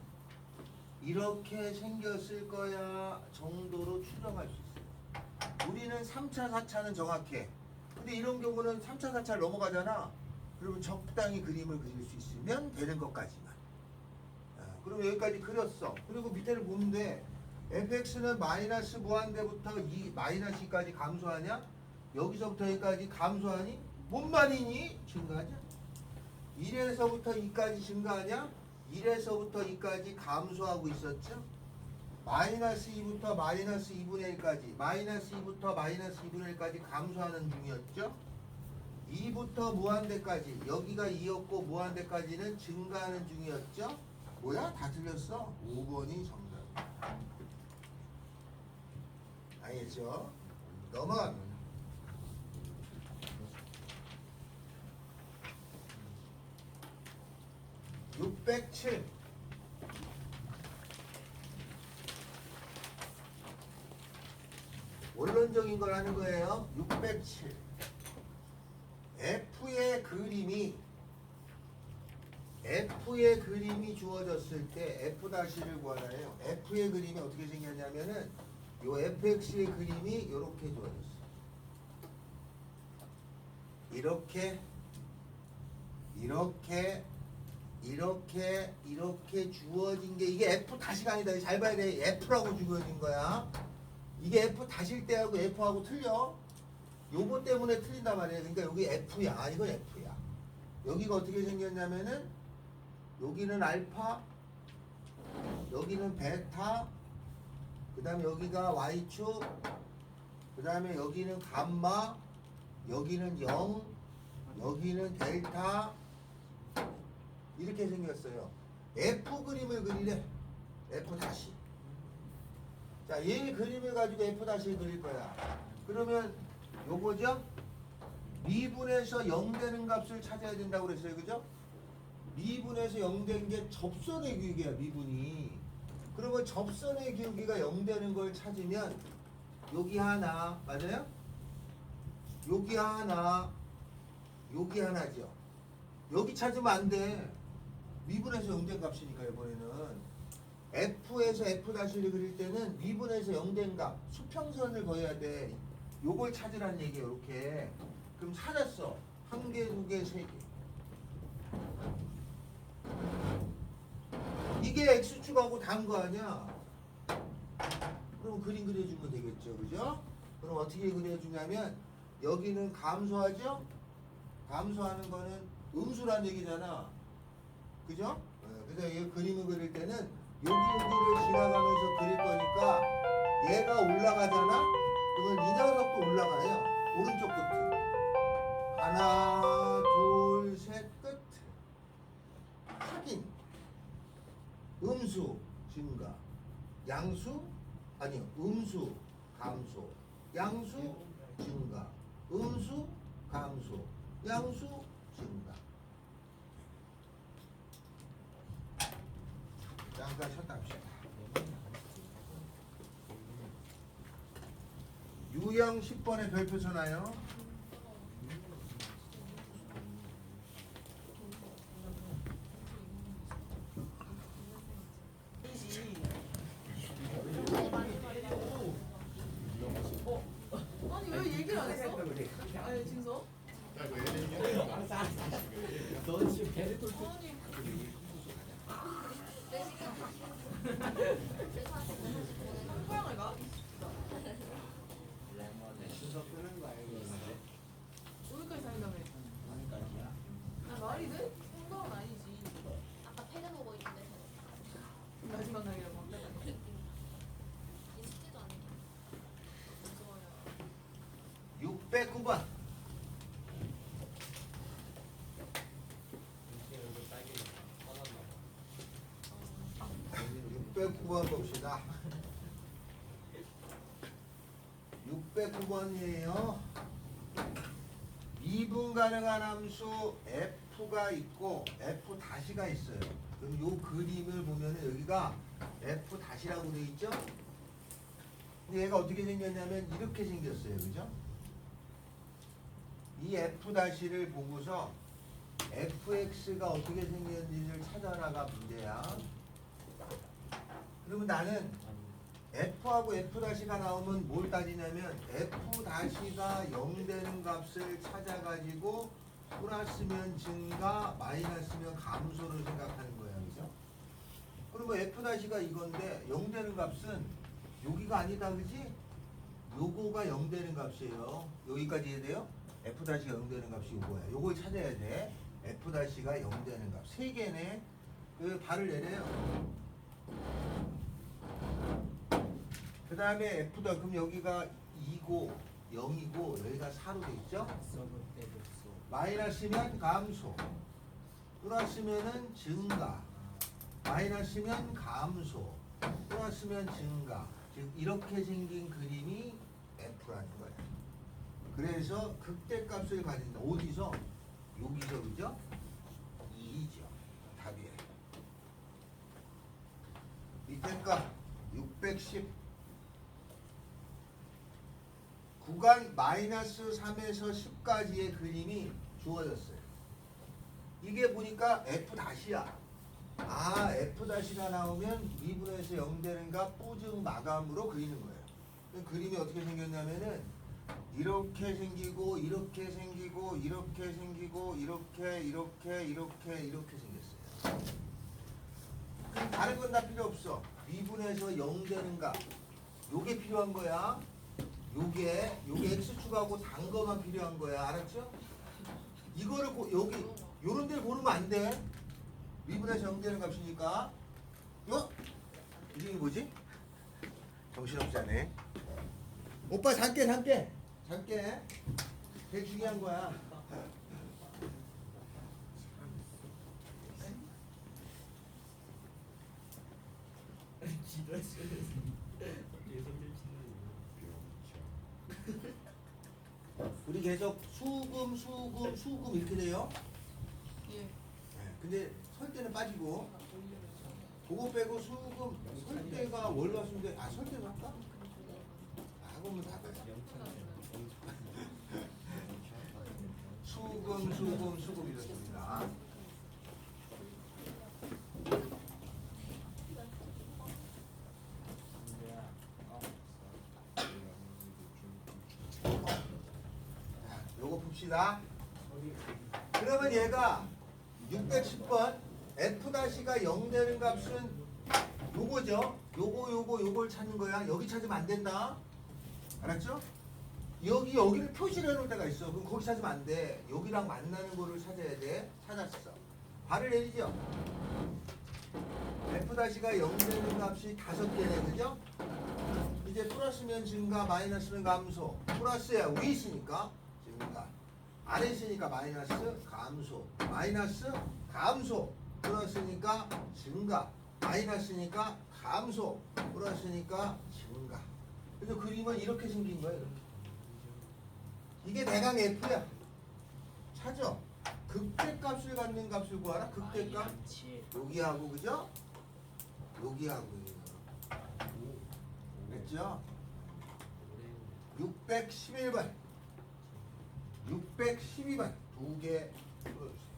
이렇게 생겼을 거야 정도로 추정할 수 있어요. 우리는 3차, 4차는 정확해. 근데 이런 경우는 3차, 4차를 넘어가잖아. 그러면 적당히 그림을 그릴 수 있으면 되는 것까지만. 그럼 여기까지 그렸어. 그리고 밑에를 보는데 fx는 마이너스 무한대부터 마이너스 2까지 감소하냐? 여기서부터 여기까지 감소하니? 뭔 말이니? 증가하냐? 1에서부터 2까지 증가하냐? 1에서부터 2까지 감소하고 있었죠? 마이너스 2부터 마이너스 2분의 1까지 마이너스 2부터 마이너스 2분의 1까지 감소하는 중이었죠? 2부터 무한대까지 여기가 2였고 무한대까지는 증가하는 중이었죠? 뭐야? 다 틀렸어? 5번이 정답. 알겠죠? 넘어갑니다. 607 원론적인 걸 하는 거예요. 607 F의 그림이 주어졌을 때 F-를 구하나요? F의 그림이 어떻게 생겼냐면은 요 fx의 그림이 이렇게 주어졌어. 이렇게 주어진 게 이게 F-가 아니다. 잘 봐야 돼. F라고 주어진 거야. 이게 F-일 때하고 F하고 틀려. 요거 때문에 틀린단 말이야. 그러니까 여기 F야. 아, 이건 F야. 여기가 어떻게 생겼냐면은 여기는 알파, 여기는 베타, 그 다음에 여기가 Y축, 그 다음에 여기는 감마, 여기는 0, 여기는 델타. 이렇게 생겼어요. F 그림을 그리래. F 다시. 자, 얘 그림을 가지고 F 다시 그릴 거야. 그러면 요거죠? 미분에서 0 되는 값을 찾아야 된다고 그랬어요. 그죠? 미분에서 0 된 게 접선의 기울기야, 미분이. 그러면 접선의 기울기가 0 되는 걸 찾으면 여기 하나, 맞아요? 여기 하나, 여기 하나죠. 여기 찾으면 안 돼. 미분에서 0 된 값이니까 이번에는 F에서 F-를 그릴 때는 미분에서 0 된 값, 수평선을 그어야 돼. 요걸 찾으라는 얘기예요. 이렇게. 그럼 찾았어. 1개, 2개, 3개. 이게 x축하고 단 거 아니야? 그럼 그림 그려주면 되겠죠, 그죠? 그럼 어떻게 그려주냐면 여기는 감소하죠? 감소하는 거는 음수란 얘기잖아, 그죠? 그래서 이 그림을 그릴 때는 여기를 지나가면서 그릴 거니까 얘가 올라가잖아? 그러면 이 녀석도 올라가요. 오른쪽 끝. 하나, 둘, 셋, 끝. 확인. 음수 증가. 양수 아니요. 음수 감소. 양수 증가. 음수 감소. 양수 증가. 잠깐 쉬었다 합시다. 유형 10번에 별표 서나요? 아니 왜 얘기를 안 했어? 아니 진서? 나 이거 얘기해. 알았어 알았어. 너 지금 배를 뚫 아니 한고양을 가? 순서 끄는 거 알고 있는데. 오늘까지 다닌다며. 오늘까지야. 아 말이 돼? 한고양은 아니지. 아까 패드 보고 있는데 마지막 날이라고 막 인식지도 않네. 무서워요. 609번. 이거 딸기 꺼놨나 봐. 609번 봅시다. 609번이에요. 미분 가능한 함수 f가 있고 f 다시가 있어요. 그럼 요 그림을 보면은 여기가 f 다시라고 되어 있죠? 근데 얘가 어떻게 생겼냐면 이렇게 생겼어요. 그죠? 이 f 다시를 보고서 fx가 어떻게 생겼는지를 찾아라가 문제야. 그러면 나는 f하고 f-가 나오면 뭘 따지냐면 f-가 0 되는 값을 찾아가지고 플러스면 증가, 마이너스면 감소를 생각하는 거야. 그죠? 그리고 f-가 이건데 0 되는 값은 여기가 아니다. 그지? 요거가 0 되는 값이에요. 여기까지 해야 돼요? f-가 0 되는 값이 요거야. 요걸 찾아야 돼. f-가 0 되는 값. 3개네. 그 발을 내려요. 그 다음에 F다. 그럼 여기가 2고 0이고 여기가 4로 돼 있죠? 서브 때도 써. 마이너스면 감소, 플러스면은 증가, 마이너스면 감소, 플러스면 증가. 즉 이렇게 생긴 그림이 F라는 거예요. 그래서 극대값을 가진다. 어디서? 여기서. 그죠? 2죠. 답이에요. 밑에 값 610. 구간 마이너스 3에서 10까지의 그림이 주어졌어요. 이게 보니까 F-야. 아, F-가 나오면 미분에서 0 되는 값 뿌증 마감으로 그리는 거예요. 그림이 어떻게 생겼냐면은 이렇게 생기고 이렇게 생기고 이렇게 생기고 이렇게 생겼어요. 다른 건 다 필요 없어. 미분에서 0 되는 값. 요게 필요한 거야. 요게 x축하고 단 거만 필요한 거야. 알았죠? 이거를 여기 요런 데를 고르면 안 돼. 미분에서 0 되는 값이니까. 이름이 뭐지? 정신없잖네. 오빠 잠게. 되게 중요한 거야. 지도 쓰는. 뒤에 손질 치는. 우리 계속 수금 이렇게 돼요. 예. 네, 근데 설 때는 빠지고 그거 빼고 수금 설 때가 월화수인데 설 때는 할까? 그러면 다 가자. 수금 이렇습니다. 요거 봅시다. 그러면 얘가 610번 F'가 0 되는 값은 요거죠. 요걸 찾는 거야. 여기 찾으면 안 된다. 알았죠? 여기를 표시를 해놓을 때가 있어. 그럼 거기 찾으면 안 돼. 여기랑 만나는 거를 찾아야 돼. 찾았어. 발을 내리죠. F'가 0 되는 값이 5개네. 그죠? 이제 플러스면 증가, 마이너스면 감소. 플러스야 위에 있으니까 증가. 아래 있으니까 마이너스, 감소. 마이너스, 감소. 플러스니까 증가. 마이너스니까 감소. 플러스니까 증가. 그래서 그림은 이렇게 생긴 거예요. 이렇게. 이게 대강 F야. 찾아. 극대값을 갖는 값을 구하라. 극대값. 여기하고 그죠? 여기하고 됐죠? 611번 612번 2개 풀어주세요.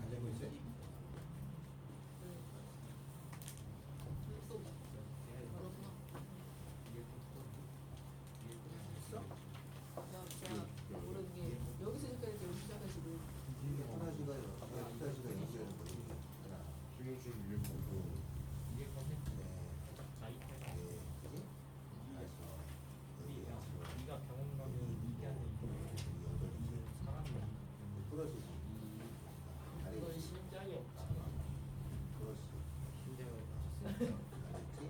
안 되고 있어요? 여기서 시작해야지 여기 시작하시고. 하나씩가 연결하는 거예요. 하나, 김호준 위에 보고 이게 컨셉트 네, 자이패 네, 그지? 다섯, 여섯, 네가 병원 가면 이게 안에 여덟, 사람이 플러스 아래 이건 있지? 심장이 없지 플러스 심장을 아래 있지?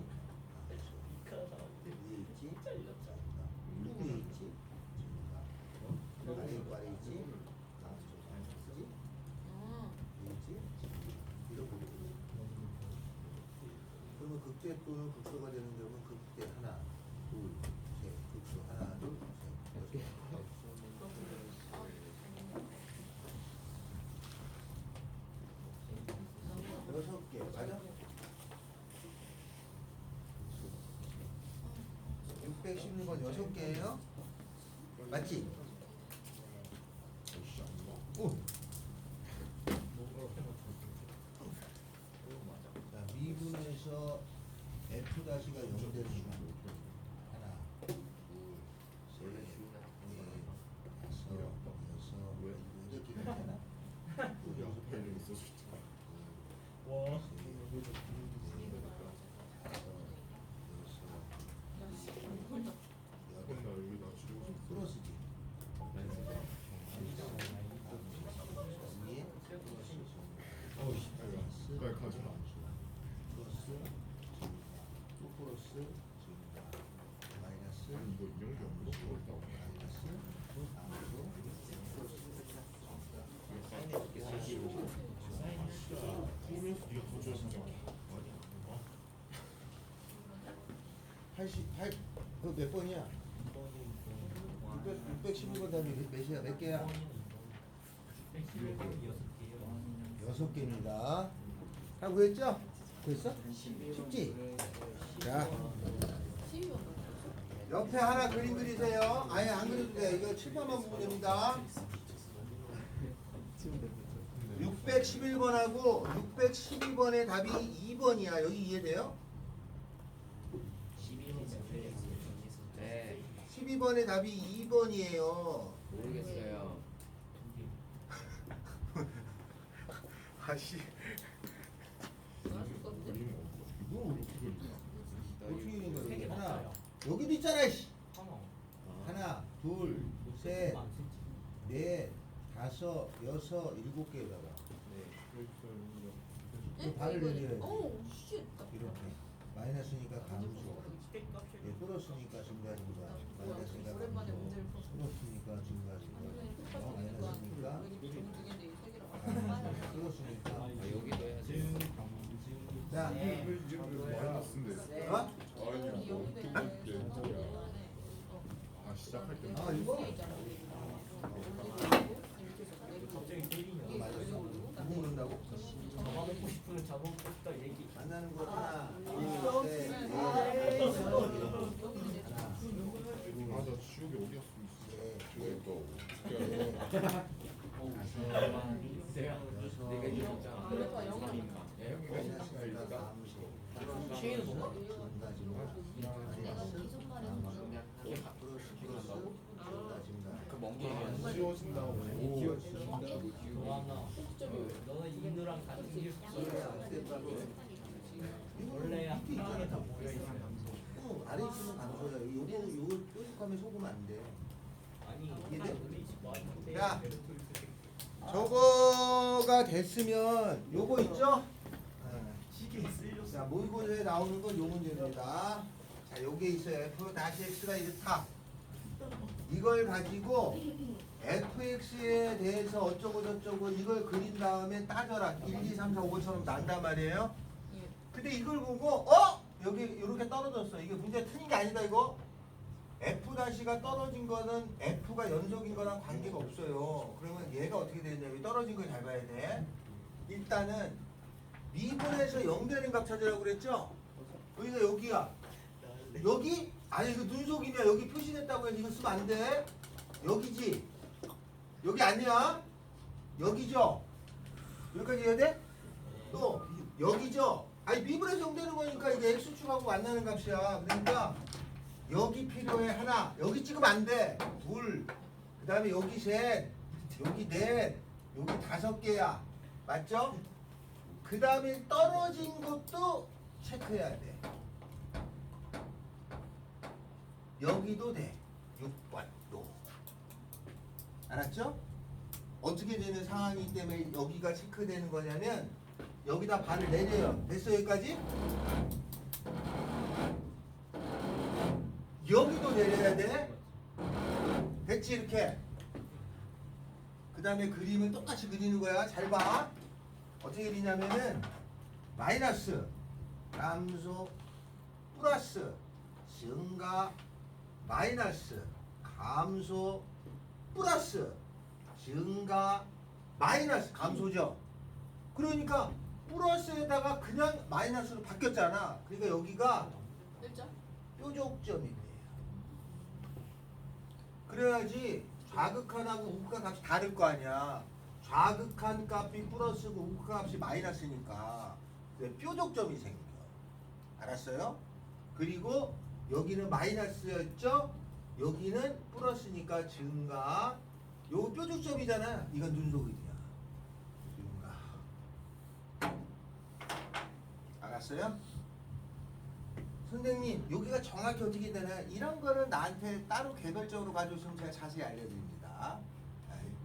위에 있지? 밑에 있지? 아래 있고 아래 있지? 그지? 위에 있지? 이렇게 되지. 그러면 극대 또는 극소가 되는 점은 극대 하나, 둘, 셋, 극소 하나, 둘, 셋, 여섯 개 맞아? 616번 6개예요? 맞지? 오. 자, 미분에서 F-가 0 되는 거 하나, 둘, 셋, 넷, 다섯, 여섯, 8개가 되나? 옆에는 있었을 때 와 나 여기 나 지금 플러스지. 빨리 가자. 플러스, 또 플러스, 마이너스, 아니 이거 이런 게 없는 거 같다. 마이너스, 암수, 보면서 네가 더 좋아 진짜. 88, 그거 몇 번이야? 611번 다음에 몇이야? 몇 개야? 6개입니다. 다 구했죠? 구했어? 쉽지? 자, 12번 옆에 하나 그림 그리세요. 아예 안 그려도 돼. 이거 칠판만 보면 됩니다. 611번하고 612번의 답이 2번이야. 여기 이해돼요? 12번의 답이 2번이에요. 모르겠어요. 아씨, 그림 이거 어떻게 그리냐? 어떻게 있는 세개 거야? 하나, 맞아요. 여기도 있잖아. 씨. 하나. 하나, 둘, 셋, 넷, 다섯, 여섯, 일곱 개에다가 예? 발을 이거- 내려야지. 오, 쉣. 이렇게 마이너스니까 감소, 예, 플러스니까 증가증가, 마이너스니까 오랜만에 감소, 문제를 풀었어. 플러스니까 증가증가, 마이너스니까 아, 플러스니까. 아, 여기도 해야지. 자, 마이너스인데. 어? 아 시작할 때. 아 이거? 갑자기 때리냐. 누구 모른다고? 잡아먹고 싶으면 잡아먹고 싶다 얘기. 만나는 거 하나, 둘, 셋, 넷, 다섯, 하나, 아나 지옥에 어디 넷, 갔어? 내가 이겼잖아. 그래서 영어니까. 마이너스니까 감소, 체인은 뭔가? 증가, 증가, 마이너스, 그 멍게 얘기하는 지워진다고. 좋아하나. 너는 이누랑 같은 길 원래 하나에 다 모여 있어요. 아래 있으면 감소야. 요거 뾰족하면 속으면 안 돼. 아니 이게 우리 집 왔는데 야. 베르토리 쓰 저거가 됐으면 요거 있죠? 시계 쓸렸어. 자, 모의고사에 나오는 건 요 문제입니다. 자, 요게 있어요. F 다시 X가 이렇다. 이걸 가지고 fx에 대해서 어쩌고 저쩌고 이걸 그린 다음에 따져라. 1, 2, 3, 4, 5처럼 난단 말이에요. 근데 이걸 보고 여기 이렇게 떨어졌어. 이게 문제 틀린 게 아니다 이거. f-가 떨어진 거는 f가 연속인 거랑 관계가 없어요. 그러면 얘가 어떻게 되냐면 떨어진 걸 잘 봐야 돼. 일단은 미분에서 0 되는 값 찾으라고 그랬죠? 여기서 여기야. 여기? 아니 이거 눈속임이야. 여기 표시됐다고 해서 이거 쓰면 안 돼. 여기지. 여기 아니야. 여기죠. 여기까지 해야 돼? 또 여기죠. 아니 미분에서 0 되는 거니까 이게 x축하고 만나는 값이야. 그러니까 여기 필요해 하나. 여기 찍으면 안 돼. 둘. 그 다음에 여기 셋. 여기 넷. 여기 5개야. 맞죠? 그 다음에 떨어진 것도 체크해야 돼. 여기도 돼. 6번도. 알았죠? 어떻게 되는 상황이기 때문에 여기가 체크되는 거냐면 여기다 발을 내려요. 됐어 여기까지? 여기도 내려야 돼. 됐지 이렇게. 그 다음에 그림은 똑같이 그리는 거야. 잘 봐. 어떻게 그리냐면은 마이너스, 감소, 플러스, 증가, 마이너스, 감소, 플러스, 증가, 마이너스, 감소죠. 그러니까 플러스에다가 그냥 마이너스로 바뀌었잖아. 그러니까 여기가 됐죠? 뾰족점이네요. 그래야지 좌극한하고 우극한 값이 다를 거 아니야. 좌극한 값이 플러스고 우극한 값이 마이너스니까 뾰족점이 생겨. 알았어요? 그리고 여기는 마이너스였죠? 여기는 플러스니까 증가. 요거 뾰족점이잖아. 이건 눈속임이야. 증가. 알았어요? 선생님 여기가 정확히 어떻게 되나 이런 거는 나한테 따로 개별적으로 가져오시면 제가 자세히 알려드립니다.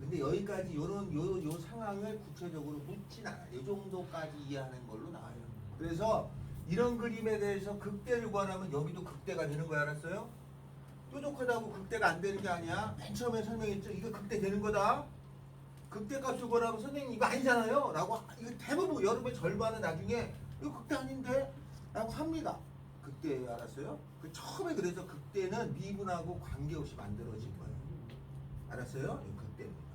근데 여기까지 요 상황을 구체적으로 묻진 않아요. 이 정도까지 이해하는 걸로 나와요. 그래서 이런 그림에 대해서 극대를 구하려면 여기도 극대가 되는 거야. 알았어요? 뾰족하다고 극대가 안 되는 게 아니야. 맨 처음에 설명했죠. 이거 극대 되는 거다. 극대 값을 구하라면 선생님 이거 아니잖아요. 라고 이거 대부분 여러분의 절반은 나중에 이거 극대 아닌데? 라고 합니다. 극대 알았어요? 그 처음에 그래서 극대는 미분하고 관계없이 만들어진 거예요. 알았어요? 이 극대입니다.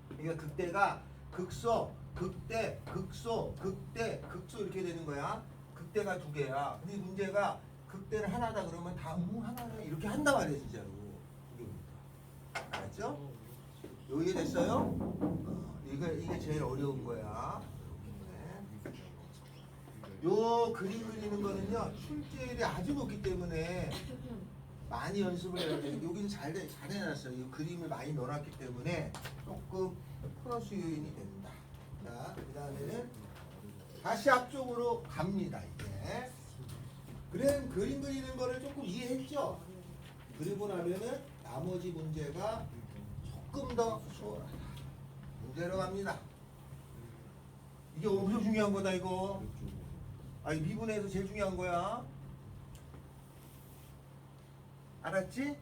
그러니까 극대가 극소, 극대, 극소, 극대, 극소 이렇게 되는 거야. 극대가 2개야. 근데 문제가 극대는 하나다 그러면 다 하나네 이렇게 한단 말이야 진짜로. 이게 알았죠? 이해 됐어요? 이게 제일 어려운 거야. 요 그림 그리는 거는요 출제율이 아주 높기 때문에 많이 연습을 해야 돼. 여기는 잘 해놨어요. 이 그림을 많이 넣어놨기 때문에 조금 플러스 요인이 된다. 자, 그 다음에는 다시 앞쪽으로 갑니다. 이제 그림 그리는 거를 조금 이해했죠? 그리고 나면은 나머지 문제가 조금 더 수월하다. 문제로 갑니다. 이게 엄청 중요한 거다 이거. 아니 미분에서 제일 중요한 거야. 알았지?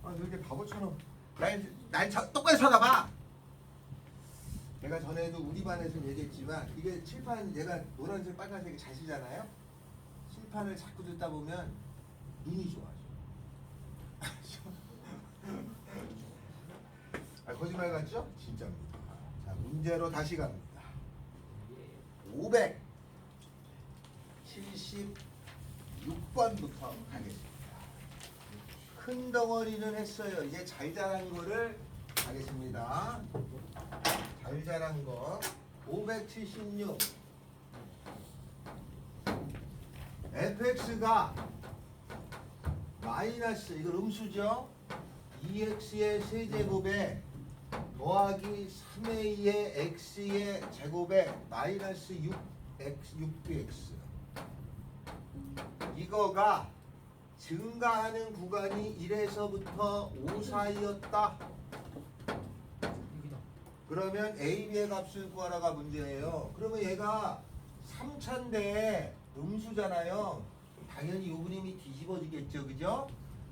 아, 너 이렇게 바보처럼 날 똑바로 쳐다봐. 내가 전에도 우리 반에서 얘기했지만 이게 칠판 얘가 노란색 빨간색이 잘 쓰잖아요. 칠판을 자꾸 듣다 보면 눈이 좋아져. 아, 거짓말 같죠? 진짜입니다. 자, 문제로 다시 갑니다. 576번부터 가겠습니다. 큰 덩어리는 했어요. 이제 잘 자란 거를 가겠습니다. 잘 자란 거 576 fx가 마이너스 이거 음수죠. 2x의 세제곱에 더하기 3a의 x의 제곱에 마이너스 6bx 이거가 증가하는 구간이 1에서부터 5 사이였다. 그러면 a, b의 값을 구하라가 문제예요. 그러면 얘가 3차인데 음수잖아요. 당연히 요 그림이 뒤집어지겠죠. 그죠?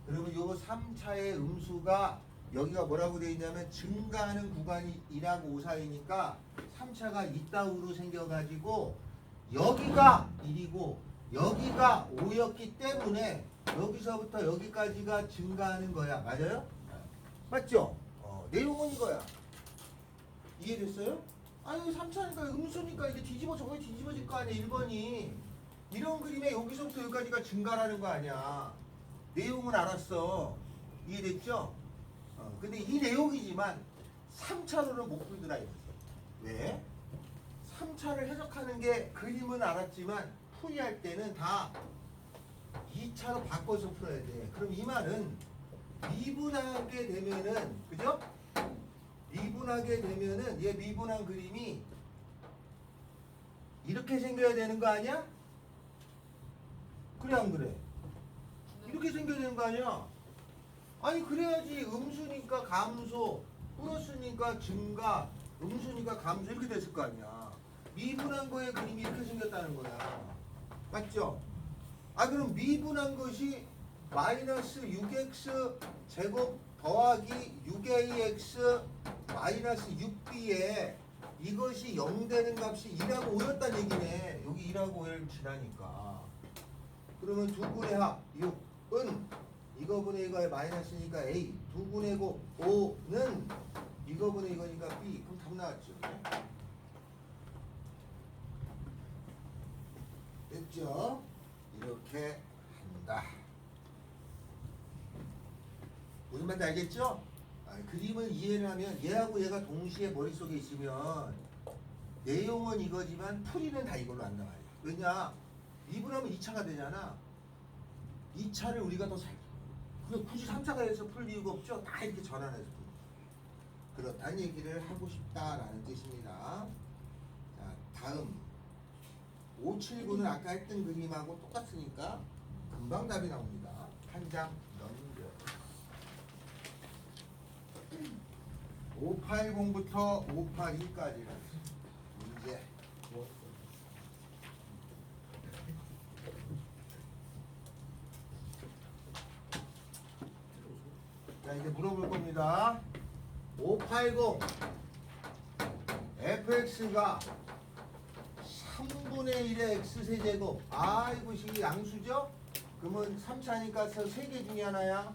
그러면 요 3차의 음수가 여기가 뭐라고 되어 있냐면 증가하는 구간이 1하고 5 사이니까 3차가 이따위로 생겨가지고 여기가 1이고 여기가 5였기 때문에 여기서부터 여기까지가 증가하는 거야. 맞아요? 맞죠? 내용은 이거야. 이해됐어요? 아니 3차니까 음수니까 이게 저거 뒤집어질 거 아니야. 1번이 이런 그림에 여기서부터 여기까지가 증가하는 거 아니야. 내용은 알았어. 이해됐죠? 근데 이 내용이지만 3차로는 못 풀더라 이거지. 왜? 3차를 해석하는 게 그림은 알았지만 풀이할 때는 다 2차로 바꿔서 풀어야 돼. 그럼 이 말은 미분하게 되면은 그죠? 미분하게 되면은 얘 미분한 그림이 이렇게 생겨야 되는 거 아니야? 그래 안 그래? 이렇게 생겨야 되는 거 아니야? 아니 그래야지 음수니까 감소, 플러스니까 증가, 음수니까 감소 이렇게 됐을 거 아니야. 미분한 거의 그림이 이렇게 생겼다는 거야. 맞죠? 아 그럼 미분한 것이 마이너스 6x 제곱 더하기 6ax 마이너스 6b에 이것이 0 되는 값이 2하고 5였다는 얘기네. 여기 1하고 5를 지나니까. 그러면 두 분의 합 6은 이거분의 이거의 마이너스니까 a 2분의 곱 5는 이거분의 이거니까 b. 그럼 답 나왔죠. 됐죠? 이렇게 한다. 무슨 말인지 알겠죠? 그림을 이해를 하면 얘하고 얘가 동시에 머릿속에 있으면 내용은 이거지만 풀이는 다 이걸로 한단 말이야. 왜냐? 미분하면 2차가 되잖아. 2차를 우리가 더 잘. 그래서 굳이 3차가 해서 풀 이유가 없죠? 다 이렇게 전환해서 풀. 그렇다는 얘기를 하고 싶다라는 뜻입니다. 자, 다음 579는 아까 했던 그림하고 똑같으니까 금방 답이 나옵니다. 한 장 넘겨. 580부터 582까지는 문제. 자 이제 물어볼 겁니다. 580 fx가 3분의 1의 x세제곱. 이것이 양수죠? 그러면 3차니까 3개 중에 하나야.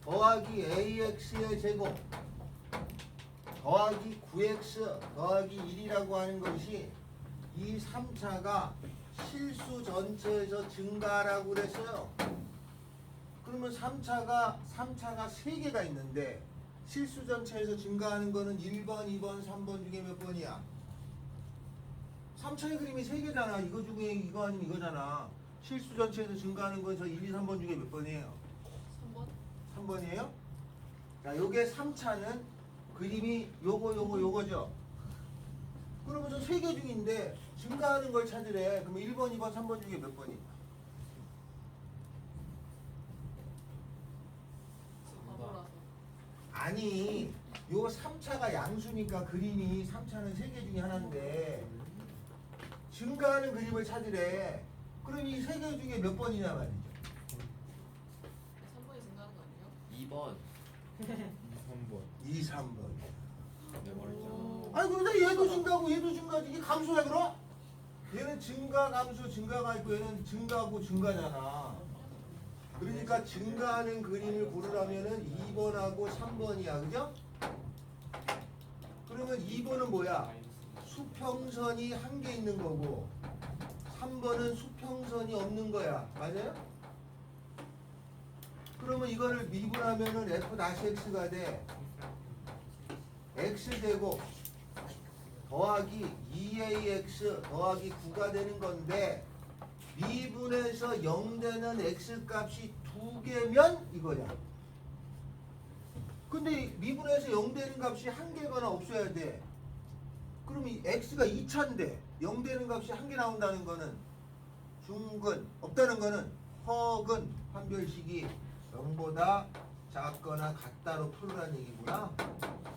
더하기 ax의 제곱 더하기 9x 더하기 1이라고 하는 것이 이 3차가 실수 전체에서 증가라고 그랬어요. 그러면 3차가 3개가 있는데 실수 전체에서 증가하는 거는 1번, 2번, 3번 중에 몇 번이야? 3차의 그림이 3개잖아. 이거 중에 이거 아니면 이거잖아. 실수 전체에서 증가하는 건 저 1, 2, 3번 중에 몇 번이에요? 3번. 3번이에요? 자, 요게 3차는 그림이 요거죠? 그러면 저 3개 중인데 증가하는 걸 찾으래. 그러면 1번, 2번, 3번 중에 몇 번이야? 바보라서. 아니, 요 3차가 양수니까 그림이 3차는 3개 중에 하나인데 증가하는 그림을 찾으래. 그럼 이 3개 중에 몇 번이냐 말이죠. 3번이 증가한 거 아니에요? 2번. 3번. 2, 3번. 내 말했잖아. 아니 그러다 얘도 증가하고 얘도 증가하지. 이게 감소야 그럼? 얘는 증가 감소 증가가 있고 얘는 증가하고 증가잖아. 그러니까 증가하는 그림을 고르라면은 2번하고 3번이야. 그죠? 그러면 2번은 뭐야? 수평선이 한 개 있는 거고 3번은 수평선이 없는 거야. 맞아요? 그러면 이거를 미분하면은 f-x가 돼. x제곱 더하기 2ax 더하기 9가 되는 건데 미분에서 0 되는 x값이 2개면 이거냐. 근데 미분에서 0 되는 값이 1개거나 없어야 돼. 그럼 이 x가 2차인데 0 되는 값이 1개 나온다는 거는 중근 없다는 거는 허근 판별식이 0보다 작거나 같다로 풀으라는 얘기구나.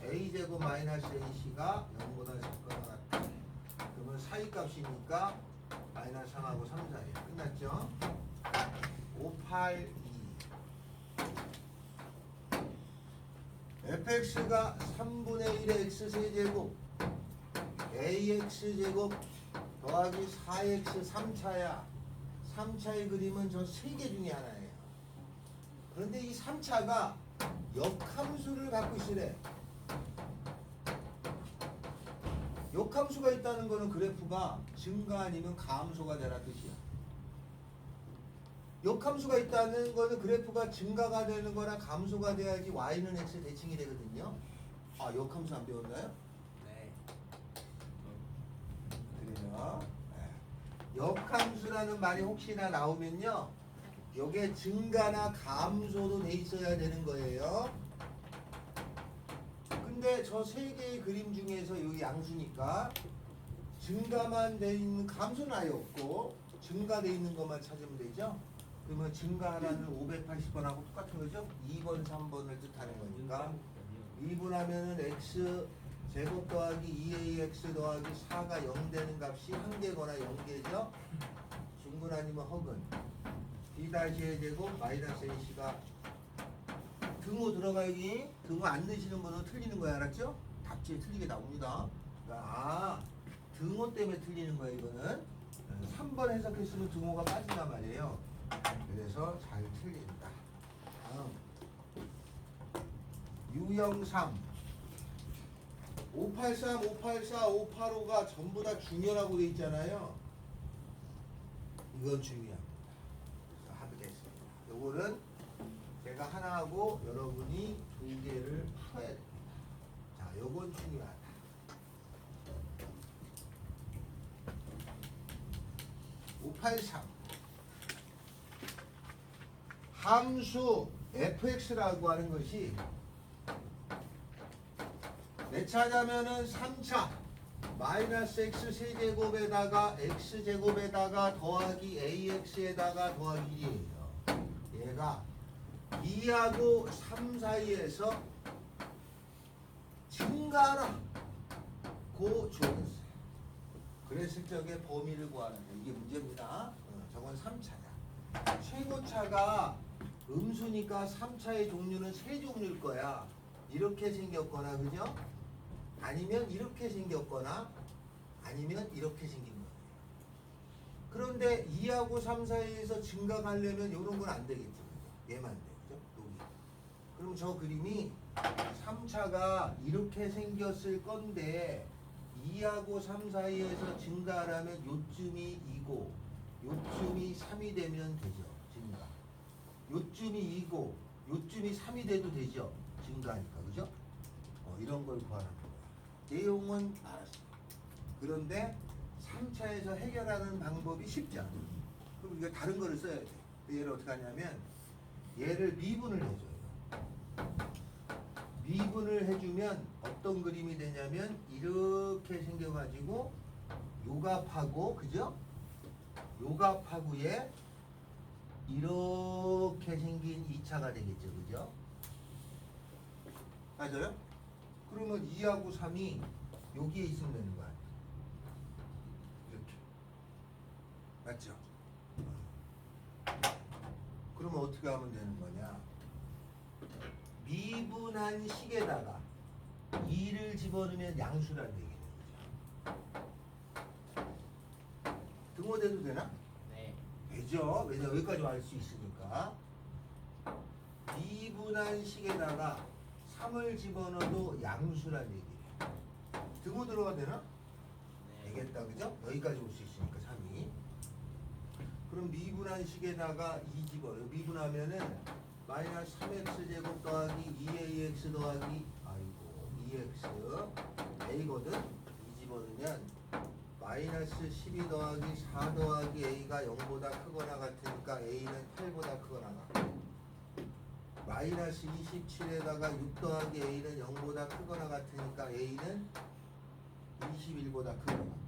a제곱 마이너스 ac가 0보다 작거나 같다. 그러면 사이값이니까 마이너스 3하고 3 사이 끝났죠? 5, 8, 2 fx가 3분의 1의 x세제곱 ax제곱 더하기 4x 3차야. 3차의 그림은 저 3개 중에 하나예요. 그런데 이 3차가 역함수를 갖고 있으래. 역함수가 있다는 거는 그래프가 증가 아니면 감소가 되라 뜻이야. 역함수가 있다는 거는 그래프가 증가가 되는 거나 감소가 돼야지 y는 x 대칭이 되거든요. 아, 역함수 안 배웠나요? 네. 그래요. 역함수라는 말이 혹시나 나오면요, 요게 증가나 감소도 돼 있어야 되는 거예요. 근데 저 세 개의 그림 중에서 요 양수니까 증가만 돼 있는 감소는 아예 없고 증가돼 있는 것만 찾으면 되죠. 그러면 증가 하나는 580번하고 똑같은 거죠. 2번, 3번을 뜻하는 거니까 2분하면은 x 제곱 더하기 2ax 더하기 4가 0 되는 값이 1개거나 0개죠. 중근 아니면 허근. b-의 제곱 마이너스 ac가 등호 들어가야지. 등호 안 넣으시는 분은 틀리는 거야. 알았죠? 답지에 틀리게 나옵니다. 그러니까 등호 때문에 틀리는 거야. 이거는 3번 해석했으면 등호가 빠진단 말이에요. 그래서 잘 틀린다. 다음 유형 3 583, 584, 585가 전부 다 중요라고 돼 있잖아요. 이건 중요합니다. 그래서 하겠습니다. 요거는 제가 하나 하고 여러분이 2개를 풀어야 됩니다. 자, 요건 중요하다. (583) 함수 fx라고 하는 것이 몇 차냐면은 3차 마이너스 x 세제곱에다가 x제곱에다가 더하기 ax에다가 더하기 1이에요. 얘가 2하고 3 사이에서 증가하나 고 조였어요. 그랬을 적에 범위를 구하는데 이게 문제입니다. 저건 3차야. 최고차가 음수니까 3차의 종류는 3종류일 거야. 이렇게 생겼거나, 그죠? 아니면 이렇게 생겼거나, 아니면 이렇게 생긴 거예요. 그런데 2하고 3 사이에서 증가하려면 이런 건 안 되겠죠. 그죠? 얘만 돼. 그죠? 여기. 그럼 저 그림이 3차가 이렇게 생겼을 건데 2하고 3 사이에서 증가하려면 요쯤이 2고 요쯤이 3이 되면 되죠. 증가. 요쯤이 2고 요쯤이 3이 돼도 되죠. 증가하니까. 그죠? 이런 걸 구하는 거야. 내용은 알았어. 그런데 3차에서 해결하는 방법이 쉽지 않아. 그럼 우리가 다른 거를 써야 돼. 얘를 어떻게 하냐면 얘를 미분을 해줘요. 미분을 해주면 어떤 그림이 되냐면 이렇게 생겨가지고 요갑하고 그죠? 요갑하고에 이렇게 생긴 2차가 되겠죠. 그죠? 맞아요? 그러면 2하고 3이 여기에 있으면 되는 거야. 이렇게. 맞죠? 그러면 어떻게 하면 되는 거냐? 미분한 식에다가 2를 집어넣으면 양수란 얘기는 거죠. 등호대도 되나? 네. 되죠. 왜냐 여기까지 알 수 있으니까. 미분한 식에다가 3을 집어넣어도 양수란 얘기예요. 등호 들어가 되나? 네. 되겠다, 그죠? 여기까지 올 수 있으니까 3이. 그럼 미분한 식에다가 2 집어넣어요. 미분하면은 마이너스 3x 제곱 더하기 2ax 더하기 아이고 2x a거든. 2 집어넣으면 마이너스 12 더하기 4 더하기 a가 0보다 크거나 같으니까 a는 8보다 크거나 같고 마이너스 27에다가 6 더하기 a는 0보다 크거나 같으니까 a는 21보다 크거나 같고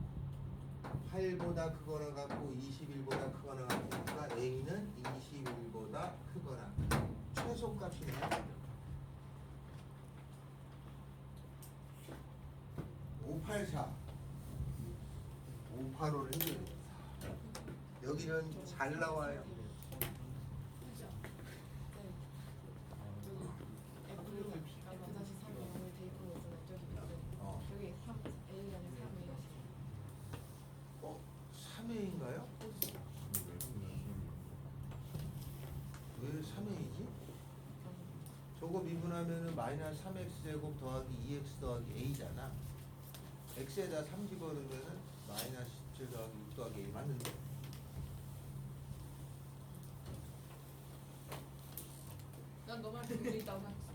8보다 크거나 같고 21보다 크거나 같으니까 a는 21보다 크거나 최소값이네요. 584 585를 해줘요. 여기는 잘 나와요. 그죠? 네. 여기 F 다시 3이 0을 대입하면 저기 어. 여기 3 A라는 3이 3회인가요? 왜 3회이지? 저거 미분하면은 마이너스 3x 제곱 더하기 2x 더하기 a잖아. x에다 3 집어넣으면은 마이너스 17 더하기 6 더하기 a 맞는데? 난 너만 들고 있다고 생각했어.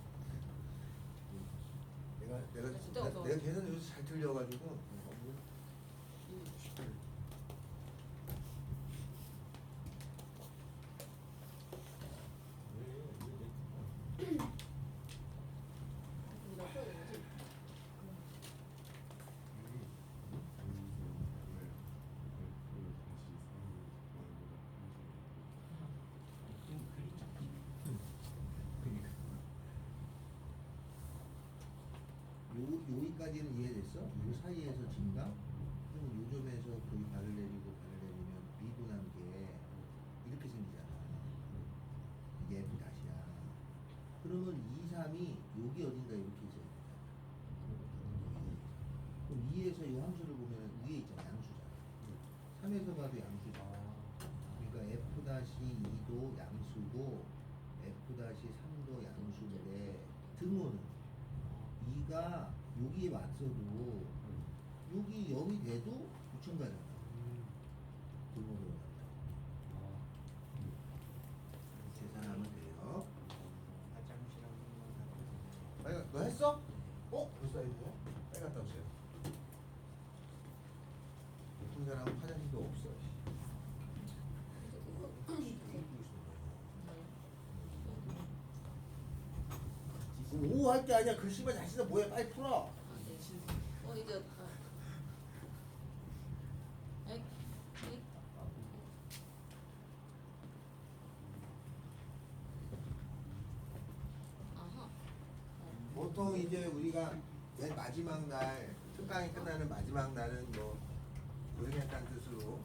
내가 계산 요새 잘 틀려가지고 나 써야 되지? 여기까지는 이해됐어? 요 사이에서 증가? 그럼 요점에서 거의 발을 내리고 미분한 게 이렇게 생기잖아. 이게 F 다시야. 그러면 2, 3이 여기 어딘가 이렇게 있어야 되잖아. 그럼 2에서 이 함수를 보면 위에 있잖아. 양수잖아. 3에서 봐도 양수잖아. 그러니까 F 다시 2도 양수고 F 다시 3도 양수인데 등호는 2가 여기에 왔어도 여기 0이 돼도 부천가잖아. 등호로 계산하면 돼요. 화장실하고 빨리 너 했어? 벌써 했네. 빨리 갔다 오세요. 예쁜 사람은 화장실도 없어. 오 할 때 아니야. 글씨만 잘 쓰다 뭐야. 빨리 풀어. 이제 아하. 보통 이제 우리가 맨 마지막 날 특강이 끝나는 마지막 날은 뭐 고생했다는 뜻으로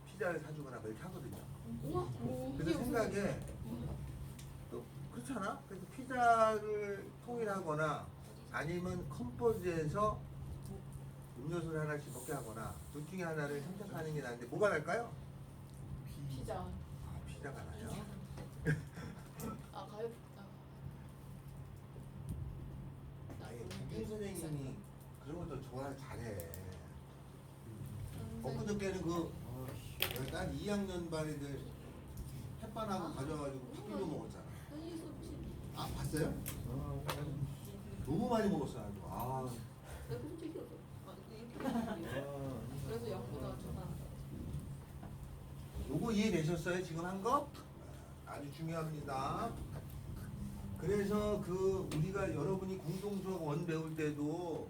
피자를 사주거나 그렇게 하거든요. 우와. 그래서 생각에 또 그렇잖아. 그래서 피자를 통일하거나 아니면 컴포즈에서 음료수를 하나씩 먹게 하거나 둘 중에 하나를 선택하는 게 나은데 뭐가 날까요? 피자. 아, 피자가 나요. 아 가요. 아니 국빈 선생님이 그런 걸 더 잘해. 엊그저께는 난 2학년 반 애들 햇반하고 가져가지고 팥빙수 먹었잖아. 아 봤어요? 너무 많이 먹었어 아주. 아, 내가 솔직히 싫었어. 아, 이렇게 됐는데. 그래서 약보다 전화. 요거 이해되셨어요? 지금 한 거? 아주 중요합니다. 그래서 그 우리가 여러분이 공동수학 원 배울 때도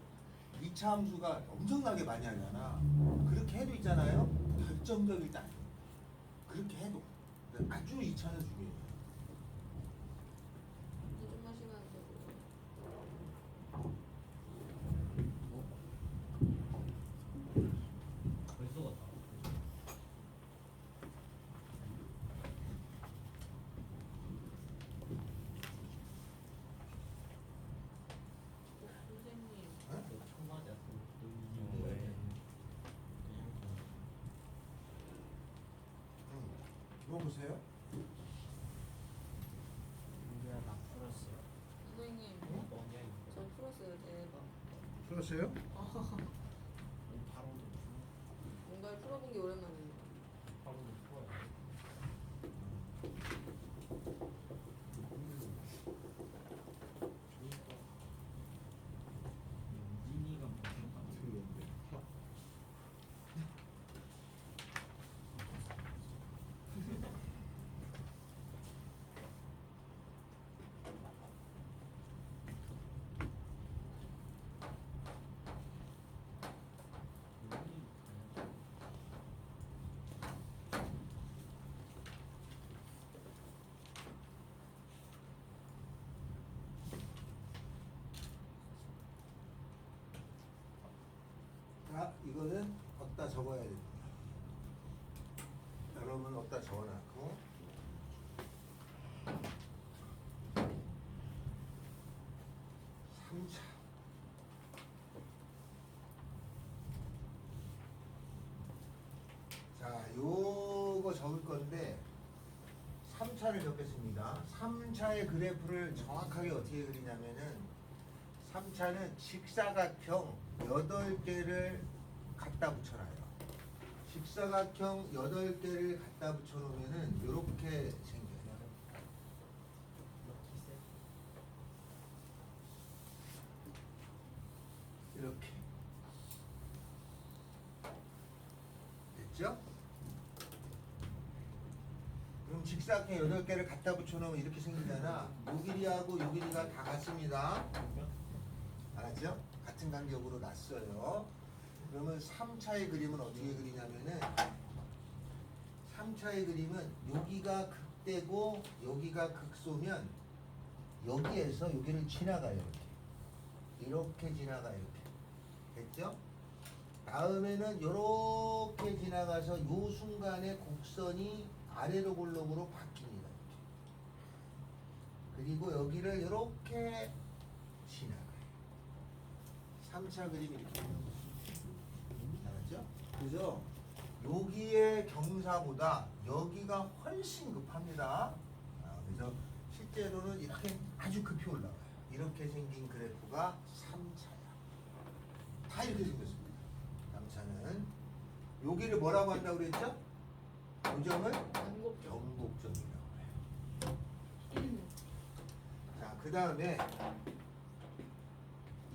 2차 함수가 엄청나게 많이 하잖아. 그렇게 해도 있잖아요. 결정적일 때 아니에요. 그렇게 해도 아주 2차는 중요해요. 이제 좀만 시간 되고. 벌써 갔다. 선생님. 처음 하자. 물어보세요. 우리가 다 풀었어요. 선생님. 뭐냐 이거. 저 풀었어요. 대박. 풀었어요? 바로도 뭔가를 풀어본 게 오랜만이에요. 바로도 풀어요. 윤진이가 무슨 틀렸네. 자, 이거는 어디다 적어야 됩니다. 여러분 어디다 적어놨고 3차 자, 요거 적을 건데 3차를 적겠습니다. 3차의 그래프를 정확하게 어떻게 그리냐면은 3차는 직사각형 8개를 갖다 붙여놔요. 직사각형 8개를 갖다 붙여놓으면은 이렇게 생겨요. 이렇게. 됐죠? 그럼 직사각형 8개를 갖다 붙여놓으면 이렇게 생기잖아. 요 길이하고 요 길이가 다 같습니다. 알았죠? 같은 간격으로 놨어요. 그러면 3차의 그림은 어떻게 그리냐면은 3차의 그림은 여기가 극대고 여기가 극소면 여기에서 여기를 지나가요. 이렇게 지나가요. 이렇게. 됐죠? 다음에는 이렇게 지나가서 요 순간에 곡선이 아래로 볼록으로 바뀝니다. 그리고 여기를 이렇게 지나가요. 3차 그림이 이렇게 되는 거죠. 알았죠? 그죠? 여기의 경사보다 여기가 훨씬 급합니다. 그래서 실제로는 이렇게 아주 급히 올라가요. 이렇게 생긴 그래프가 3차야. 다 이렇게 생겼습니다. 3차는 여기를 뭐라고 한다고 그랬죠? 요점을 경곡점이라고 해요. 자, 그 다음에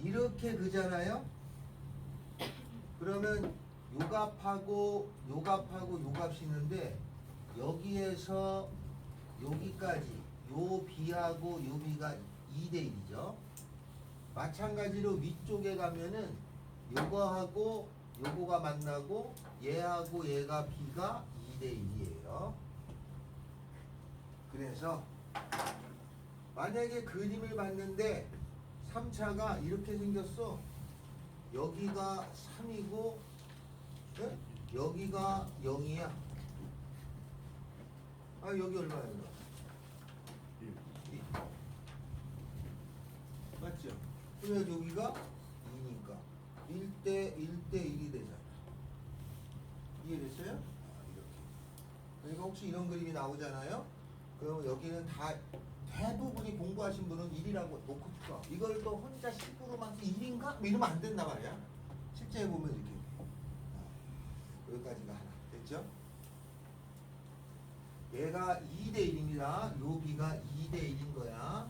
이렇게 그잖아요? 그러면 요 값하고 요 값하고 요 값이 있는데 여기에서 여기까지 요 b하고 요 b가 2대 1이죠. 마찬가지로 위쪽에 가면은 요거하고 요거가 만나고 얘하고 얘가 b가 2대 1이에요. 그래서 만약에 그림을 봤는데 3차가 이렇게 생겼어. 여기가 3이고 네? 여기가 0이야. 아, 여기 얼마예요? 2. 맞죠? 그러면 여기가 2니까 1대 1이 되잖아. 이해됐어요? 이렇게. 그러니까 혹시 이런 그림이 나오잖아요? 그러면 여기는 다 대부분이 공부하신 분은 1이라고 놓고 풀어. 이걸 또 혼자 10으로만 1인가? 뭐 이러면 안 된단 말이야. 실제 보면 이렇게. 여기까지가 하나. 됐죠? 얘가 2대 1입니다. 여기가 2대 1인 거야.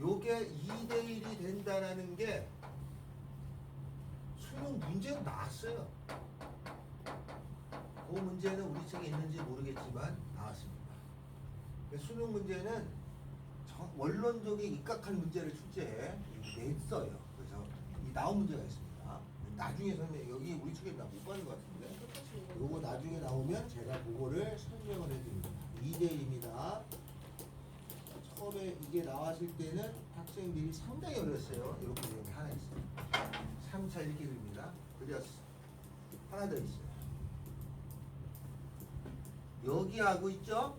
요게 2대1이 된다라는 게 수능 문제가 나왔어요. 그 문제는 우리 책에 있는지 모르겠지만 나왔습니다. 수능 문제는 원론적인 입각한 문제를 출제해 냈어요. 그래서 이 나온 문제가 있습니다. 나중에 설명, 여기 우리 책에 나 못 받은 것 같은데 요거 나중에 나오면 제가 그거를 설명을 해드립니다. 2대1입니다. 처음에 이게 나왔을 때는 학생들이 상당히 어렸어요. 이렇게 되는 게 하나 있어요. 3차 이렇게 그립니다. 그렸어. 하나 더 있어요. 여기하고 있죠?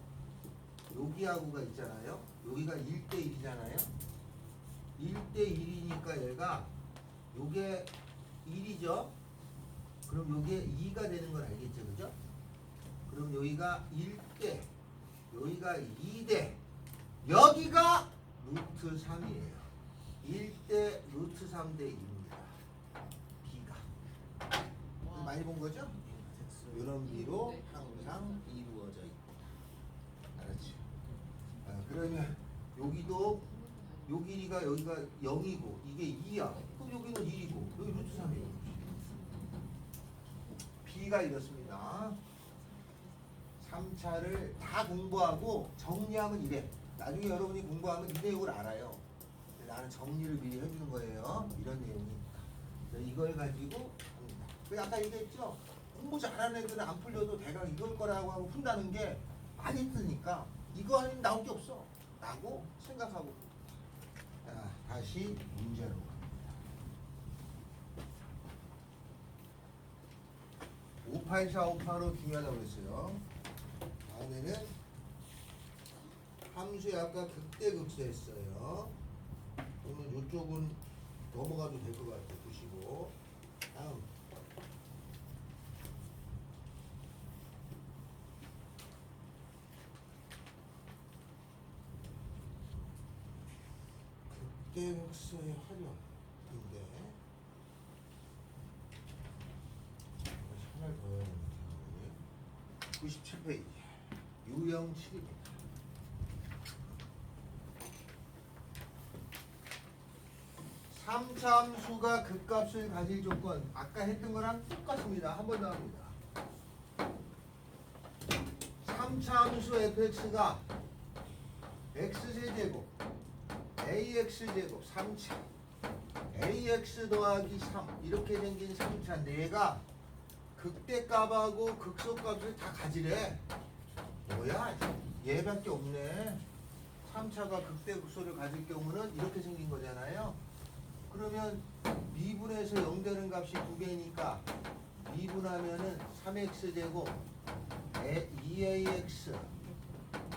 여기하고가 있잖아요. 여기가 1대1이잖아요. 1대1이니까 얘가 요게 1이죠? 그럼 요게 2가 되는 걸 알겠죠? 그죠? 그럼 여기가 1대, 여기가 2대, 여기가 루트 3이에요. 1대 루트 3대 2입니다. B가. 많이 본 거죠? 이런 B로 항상 이루어져 있다. 알았지? 그러면 여기도 요 길이가 여기가 0이고 이게 2야. 그럼 여기는 1이고 여기 루트 3이에요. B가 이렇습니다. 3차를 다 공부하고 정리하면 이래. 나중에 여러분이 공부하면 이 내용을 알아요. 나는 정리를 미리 해주는 거예요. 이런 내용입니다. 이걸 가지고 합니다. 아까 얘기했죠? 공부 잘하는 애들은 안 풀려도 대강 이걸 거라고 하고 푼다는 게 많이 뜨니까 이거 아니면 나올 게 없어. 라고 생각하고. 자, 다시 문제로 갑니다. 58458로 중요하다고 그랬어요. 다음에는 함수에 아까 극대극소했어요. 그러면 이쪽은 넘어가도 될 것 같아요. 보시고. 다음. 극대극소의 활용인데 하나를 더 해야 되는데 97페이지 유형 7입니다. 3차 함수가 극값을 가질 조건 아까 했던 거랑 똑같습니다. 한 번 더 합니다. 3차 함수 fx가 x제곱 ax제곱 3차 ax 더하기 3 이렇게 생긴 3차 내가 극대값하고 극소값을 다 가지래. 뭐야? 얘밖에 없네. 3차가 극대극소를 가질 경우는 이렇게 생긴 거잖아요. 그러면 미분에서 0 되는 값이 2개니까 미분하면은 3x제곱 2ax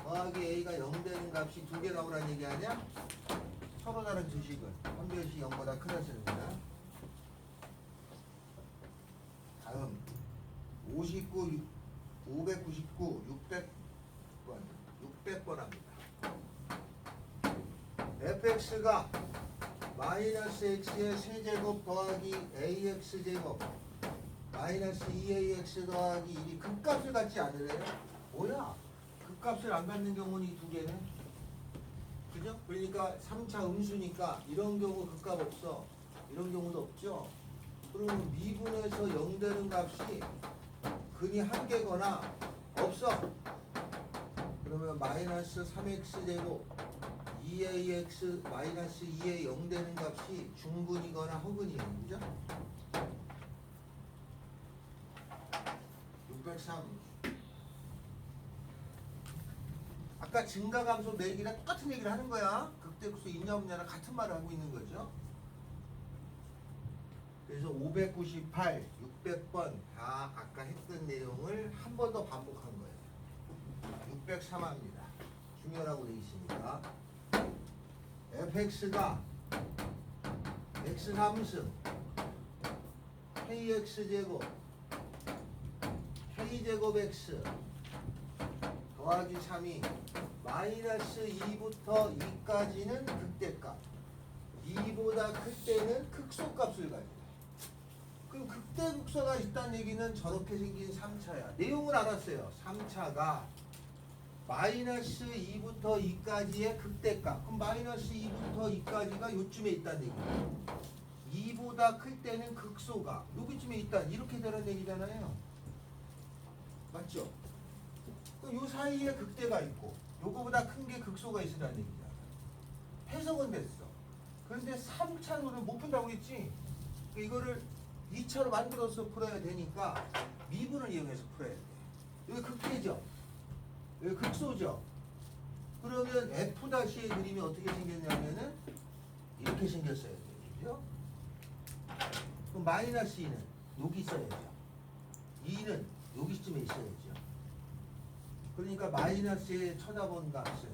더하기 a가 0 되는 값이 2개 나오라는 얘기 아니야? 서로 다른 주식은 한별씩 0보다 크다 쓰는 거야. 다음 59, 599, 600번 합니다. fx가 마이너스 x의 세제곱 더하기 ax제곱 마이너스 2ax 더하기 1이 극값을 갖지 않으래요? 뭐야? 극값을 안 갖는 경우는 이 두 개네. 그죠? 그러니까 3차 음수니까 이런 경우 극값 없어. 이런 경우도 없죠? 그러면 미분에서 0 되는 값이 근이 한 개거나 없어. 그러면 마이너스 3x제곱 2ax 마이너스 2에 0 되는 값이 중근이거나 허근이에요. 그죠? 603 아까 증가감소 매기랑 똑같은 얘기를 하는 거야. 극대극소 있냐 없냐랑 같은 말을 하고 있는 거죠. 그래서 598, 600번 다 아까 했던 내용을 한 번 더 반복한 거예요. 603합니다. 중요하라고 되어 있습니다. fx가 x 3승 kx제곱 k제곱 x 더하기 3이 마이너스 2부터 2까지는 극대값 2보다 클 때는 극소값을 가져. 그럼 극대극소가 있다는 얘기는 저렇게 생긴 3차야. 내용을 알았어요. 3차가 마이너스 2부터 2까지의 극대값. 그럼 마이너스 2부터 2까지가 요쯤에 있다는 얘기예요. 2보다 클 때는 극소가 여기쯤에 있다. 이렇게 되는 얘기잖아요. 맞죠? 그럼 요 사이에 극대가 있고 요거보다 큰 게 극소가 있으라는 얘기잖아. 해석은 됐어. 그런데 3차로는 못 푼다고 했지? 이거를 2차로 만들어서 풀어야 되니까 미분을 이용해서 풀어야 돼. 여기 극대죠? 여기 극소죠? 그러면 F'의 그림이 어떻게 생겼냐면은 이렇게 생겼어야 되죠? 그럼 마이너스 2는 여기 있어야죠. 2는 여기쯤에 있어야죠. 그러니까 마이너스에 쳐다본 값은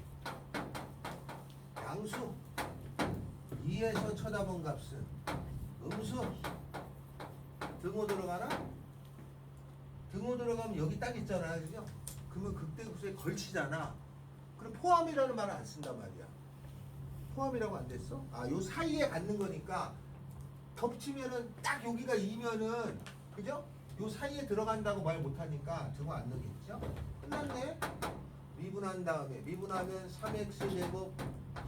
양수, 2에서 쳐다본 값은 음수. 등호 들어가나? 등호 들어가면 여기 딱 있잖아, 그죠? 그러면 극대극소에 걸치잖아. 그럼 포함이라는 말을 안 쓴단 말이야. 포함이라고 안 됐어? 아, 요 사이에 갖는 거니까 겹치면은 딱 여기가 2면은 그죠? 요 사이에 들어간다고 말 못하니까 등호 안 넣겠죠? 끝났네. 미분한 다음에 미분하면 3x 제곱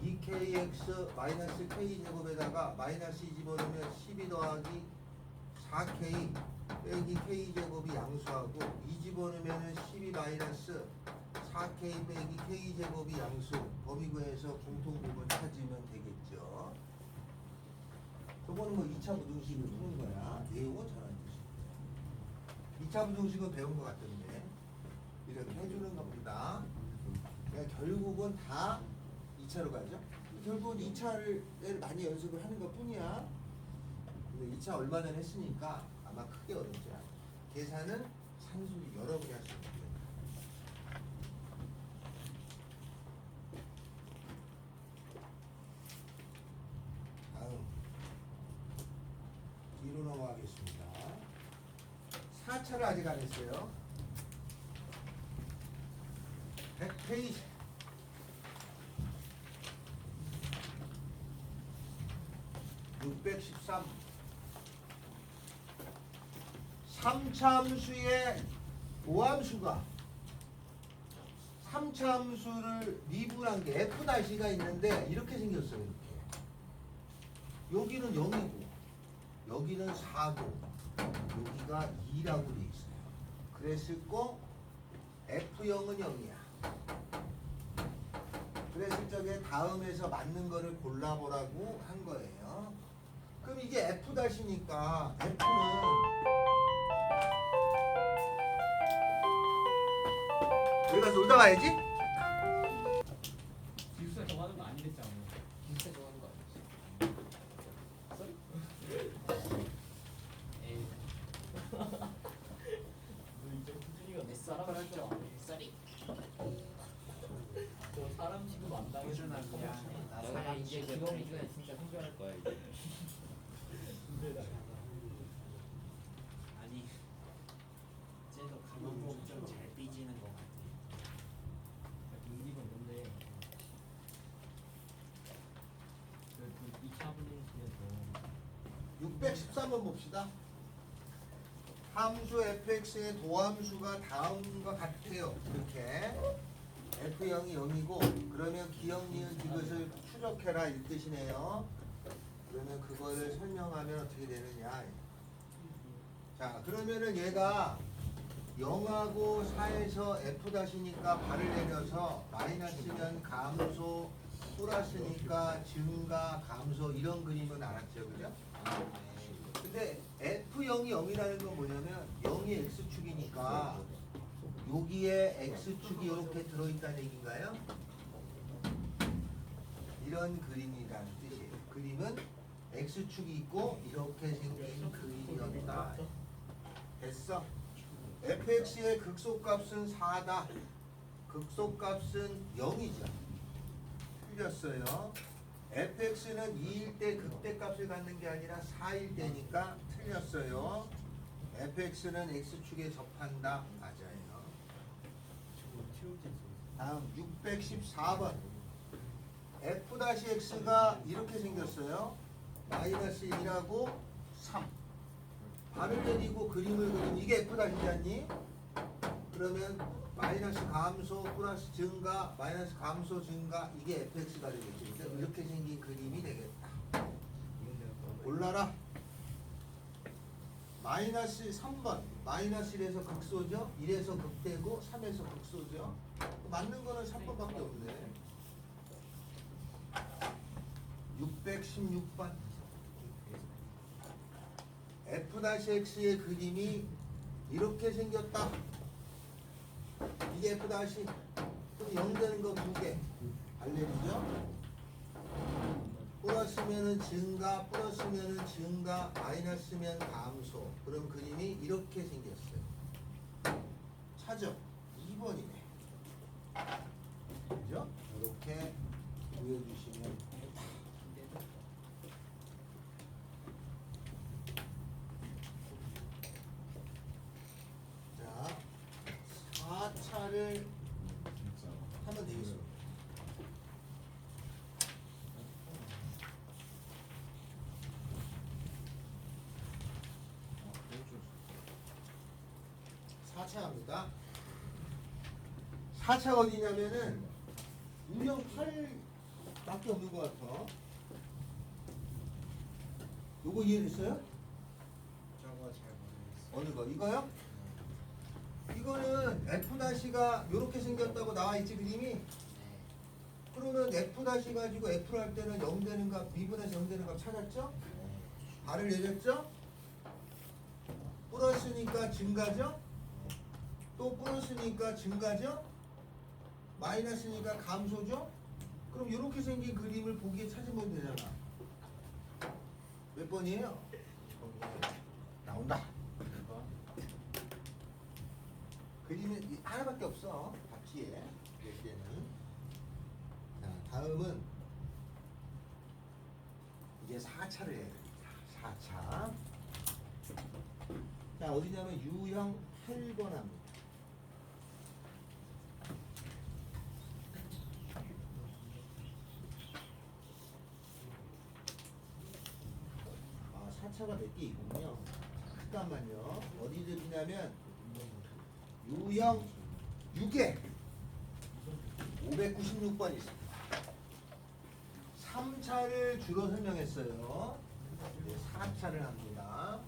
2kx 마이너스 k 제곱에다가 마이너스 2 집어넣으면 12 더하기 4k 빼기 k 제곱이 양수하고 2 집어넣으면 12 마이너스 4k 빼기 k 제곱이 양수. 범위 구해서 공통부분 찾으면 되겠죠. 저거는 뭐 2차 부등식을 푸는 거야. 내용은 잘안 주시고. 2차 부등식은 배운 것 같던데 이렇게 해주는 겁니다. 그러니까 결국은 다 2차로 가죠. 결국은 2차를 많이 연습을 하는 것 뿐이야. 근데 2차 얼마 전에 했으니까 아마 크게 어렵지 않아. 계산은 산술이 여러분이 할 수 있는 거예요. 다음 뒤로 넘어가겠습니다. 4차를 아직 안 했어요. 100페이지 613 3차 함수의 도함수가 3차 함수를 미분한 게 F가 있는데 이렇게 생겼어요. 이렇게 여기는 0이고 여기는 4고 여기가 2라고 돼 있어요. 그랬을 거 F0은 0이야. 그랬을 적에 다음에서 맞는 거를 골라보라고 한 거예요. 그럼 이게 F-니까 F는 여기 가서 놀다 와야지? 기숙사 정하는 거 아니랬잖아. 진짜 좋아하는 거 아니지? 에이, 너 이제 수준이가 몇 사람 사람 치고 안 해. 쌀이. 너 사람 취급 안 당해주나 미안해. 나 그냥. 사람 이제 기영이가 진짜 성별할 거야 이제. 힘들다. 아니, 쟤도 가만 보면 좀 잘 삐지는 거 같아. 이건 뭔데? 그 2차 분리식에서 613번 봅시다. 함수 fx의 도함수가 다음과 같아요. 이렇게 f0이 0이고 그러면 기억 니은 디귿을 추적해라 이 뜻이네요. 그러면 그거를 설명하면 어떻게 되느냐. 자, 그러면은 얘가 0하고 4에서 f-니까 발을 내려서 마이너스면 감소, 플러스니까 증가, 감소 이런 그림은 알았죠, 그죠? 근데 F0이 0이라는 건 뭐냐면 0이 X축이니까 여기에 X축이 이렇게 들어있다는 얘기인가요? 이런 그림이라는 뜻이에요. 그림은 X축이 있고 이렇게 생긴 그림이었다. 됐어? fx의 극소값은 4다. 극소값은 0이죠. 틀렸어요. fx는 2일 때 극대값을 갖는 게 아니라 4일 때니까 틀렸어요. fx는 x축에 접한다. 맞아요. 다음 614번 f-x가 이렇게 생겼어요. 마이너스 1하고 3 발을 내리고 그림을 그리면 이게 f-잖니? 그러면 마이너스 감소 플러스 증가 마이너스 감소 증가 이게 fx가 되겠지. 그러니까 이렇게 생긴 그림이 되겠다. 골라라. 마이너스 3번 마이너스 1에서 극소죠. 1에서 극대고 3에서 극소죠. 맞는 거는 3번밖에 없네. 616번 f-x의 그림이 이렇게 생겼다. 이게 f- 그럼 0 되는 거 2개 알레르죠? 플러스면은 증가, 플러스면은 증가, 마이너스면 감소. 그럼 그림이 이렇게 생겼어요. 찾죠? 2번이네. 그죠? 이렇게 보여주시면 됩니다. 자, 4차를 하면 되겠습니다. 아, 4차 합니다. 4차 어디냐면은 유형 8밖에 없는 것 같아. 요거 이해됐어요? 저거 잘 모르겠어. 어느 거? 이거요? 이거는 F-가 요렇게 생겼다고 나와 있지 그림이? 네. 그러면 F- 가지고 F를 할 때는 0 되는 값, 미분해서 0 되는 값 찾았죠? 발을 내렸죠? 플러스니까 증가죠? 또 플러스니까 증가죠? 마이너스니까 감소죠? 그럼 이렇게 생긴 그림을 보기에 찾으면 되잖아. 몇 번이에요? 나온다. 이거 그림은 하나밖에 없어. 답지에. 몇 개는. 자, 다음은 이제 4차를 해야 됩니다. 4차. 자, 어디냐면 유형 8번 합니다. 아, 4차가 몇 개 있군요. 잠깐만요. 어디 들리냐면 유형 6에 596번 있습니다. 3차를 주로 설명했어요. 이제 4차를 합니다.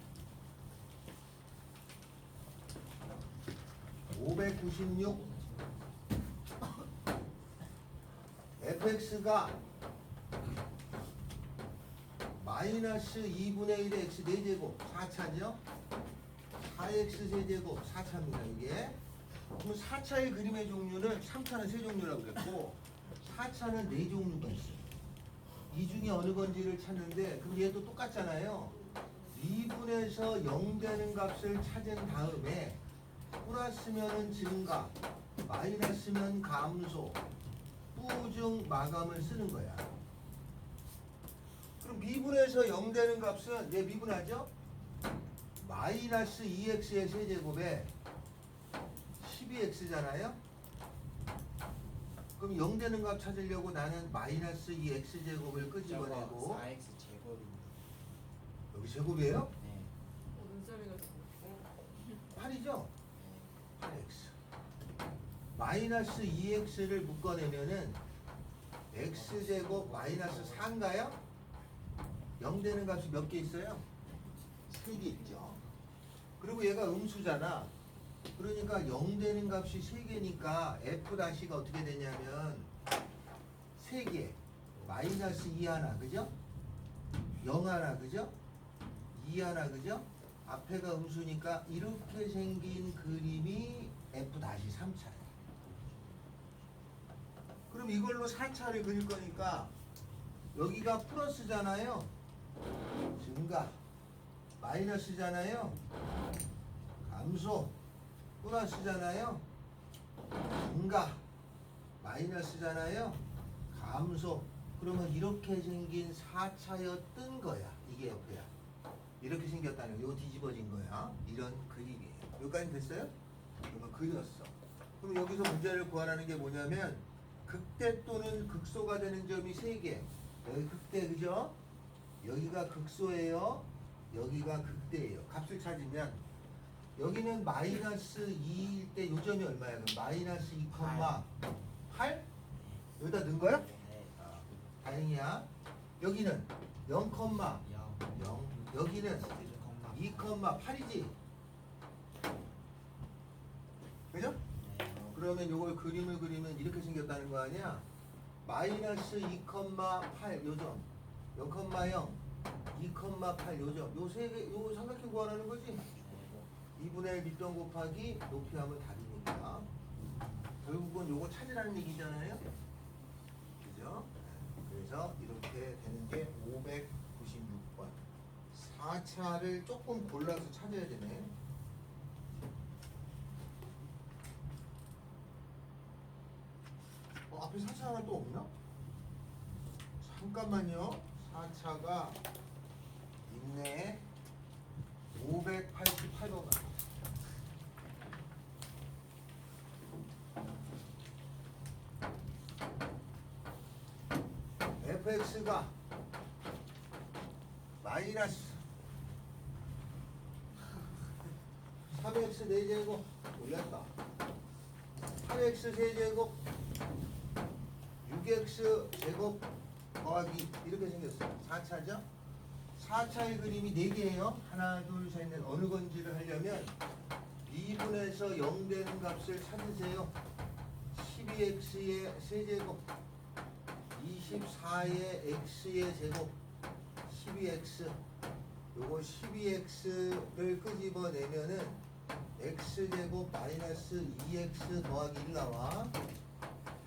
596 fx가 마이너스 2분의 1의 x 4제곱 4차죠? 4x 세제곱 4차입니다 이게. 그럼 4차의 그림의 종류는 3차는 3종류라고 그랬고 4차는 4종류가 있어요. 이 중에 어느 건지를 찾는데 그럼 얘도 똑같잖아요. 2분에서 0 되는 값을 찾은 다음에 플러스면은 증가, 마이너스면 감소, 부증 마감을 쓰는 거야. 그럼 미분에서 0 되는 값은 얘 미분하죠? 마이너스 2x의 세제곱에 12x잖아요? 그럼 0 되는 값 찾으려고 나는 마이너스 2x제곱을 끄집어내고 저거 4x 제곱입니다. 여기 제곱이에요? 네. 눈썰미가 있어. 8이죠? 네. 8x 마이너스 2x를 묶어내면은 x제곱 마이너스 4인가요? 0 되는 값이 몇 개 있어요? 3개 있죠. 그리고 얘가 음수잖아. 그러니까 0 되는 값이 3개니까 f-가 어떻게 되냐면 3개 마이너스 2 하나 그죠? 0 하나 그죠? 2 하나 그죠? 앞에가 음수니까 이렇게 생긴 그림이 f-3차예요. 그럼 이걸로 4차를 그릴 거니까 여기가 플러스잖아요. 증가. 마이너스잖아요. 감소. 플러스잖아요. 증가. 마이너스잖아요. 감소. 그러면 이렇게 생긴 4차였던 거야. 이게 F야. 이렇게 생겼다는 거. 이거 뒤집어진 거야. 이런 그림이에요. 여기까지 됐어요? 이거 그렸어. 그럼 여기서 문제를 구하라는 게 뭐냐면 극대 또는 극소가 되는 점이 3개. 여기 극대 그죠? 여기가 극소예요. 여기가 극대예요. 값을 찾으면 여기는 마이너스 2일 때 요점이 얼마야? 그럼 마이너스 2,8? 여기다 넣은 거야? 네. 다행이야. 여기는 0, 0. 0. 여기는 2,8이지. 그죠? 네. 그러면 요걸 그림을 그리면 이렇게 생겼다는 거 아니야? 마이너스 2,8 요점, 0,0, 2,8 요점. 요 세 개, 요거 삼각형 구하라는 거지? 2분의 1 밑변 곱하기 높이 하면 답이니까. 결국은 요거 찾으라는 얘기잖아요? 그죠? 그래서 이렇게 되는 게 596번. 4차를 조금 골라서 찾아야 되네. 앞에 4차 하나 또 없나? 잠깐만요. 4차가 있네. 588번. fx가 마이너스 3x 4제곱 올렸다. 8x 세제곱 6x 제곱 더하기 이렇게 생겼어요. 4차죠? 4차의 그림이 4개예요. 하나, 둘, 셋, 넷. 어느 건지를 하려면 2분에서 0 되는 값을 찾으세요. 12x의 세제곱 24의 x의 제곱 12x 요거 12x를 끄집어내면은 x제곱 마이너스 2x 더하기 1 나와.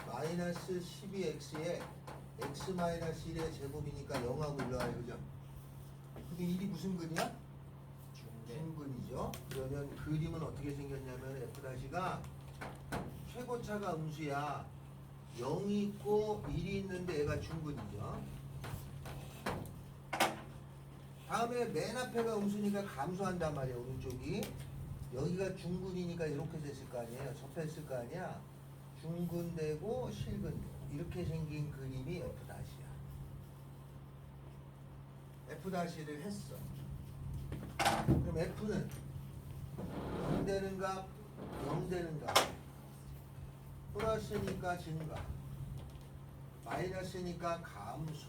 마이너스 12x에 x 마이너스 1의 제곱이니까 0하고 1 나와요. 그죠? 근데 1이 무슨 근이야? 중근이죠. 그러면 그림은 어떻게 생겼냐면 F'가 최고차가 음수야. 0이 있고 1이 있는데 얘가 중근이죠. 다음에 맨 앞에가 음수니까 감소한단 말이야. 오른쪽이. 여기가 중근이니까 이렇게 됐을 거 아니에요. 접했을 거 아니야. 중근되고 실근 이렇게 생긴 그림이 F'야. F'를 했어. 그럼 F는 0 되는 값, 0 되는 값. 플러스니까 증가. 마이너스니까 감소.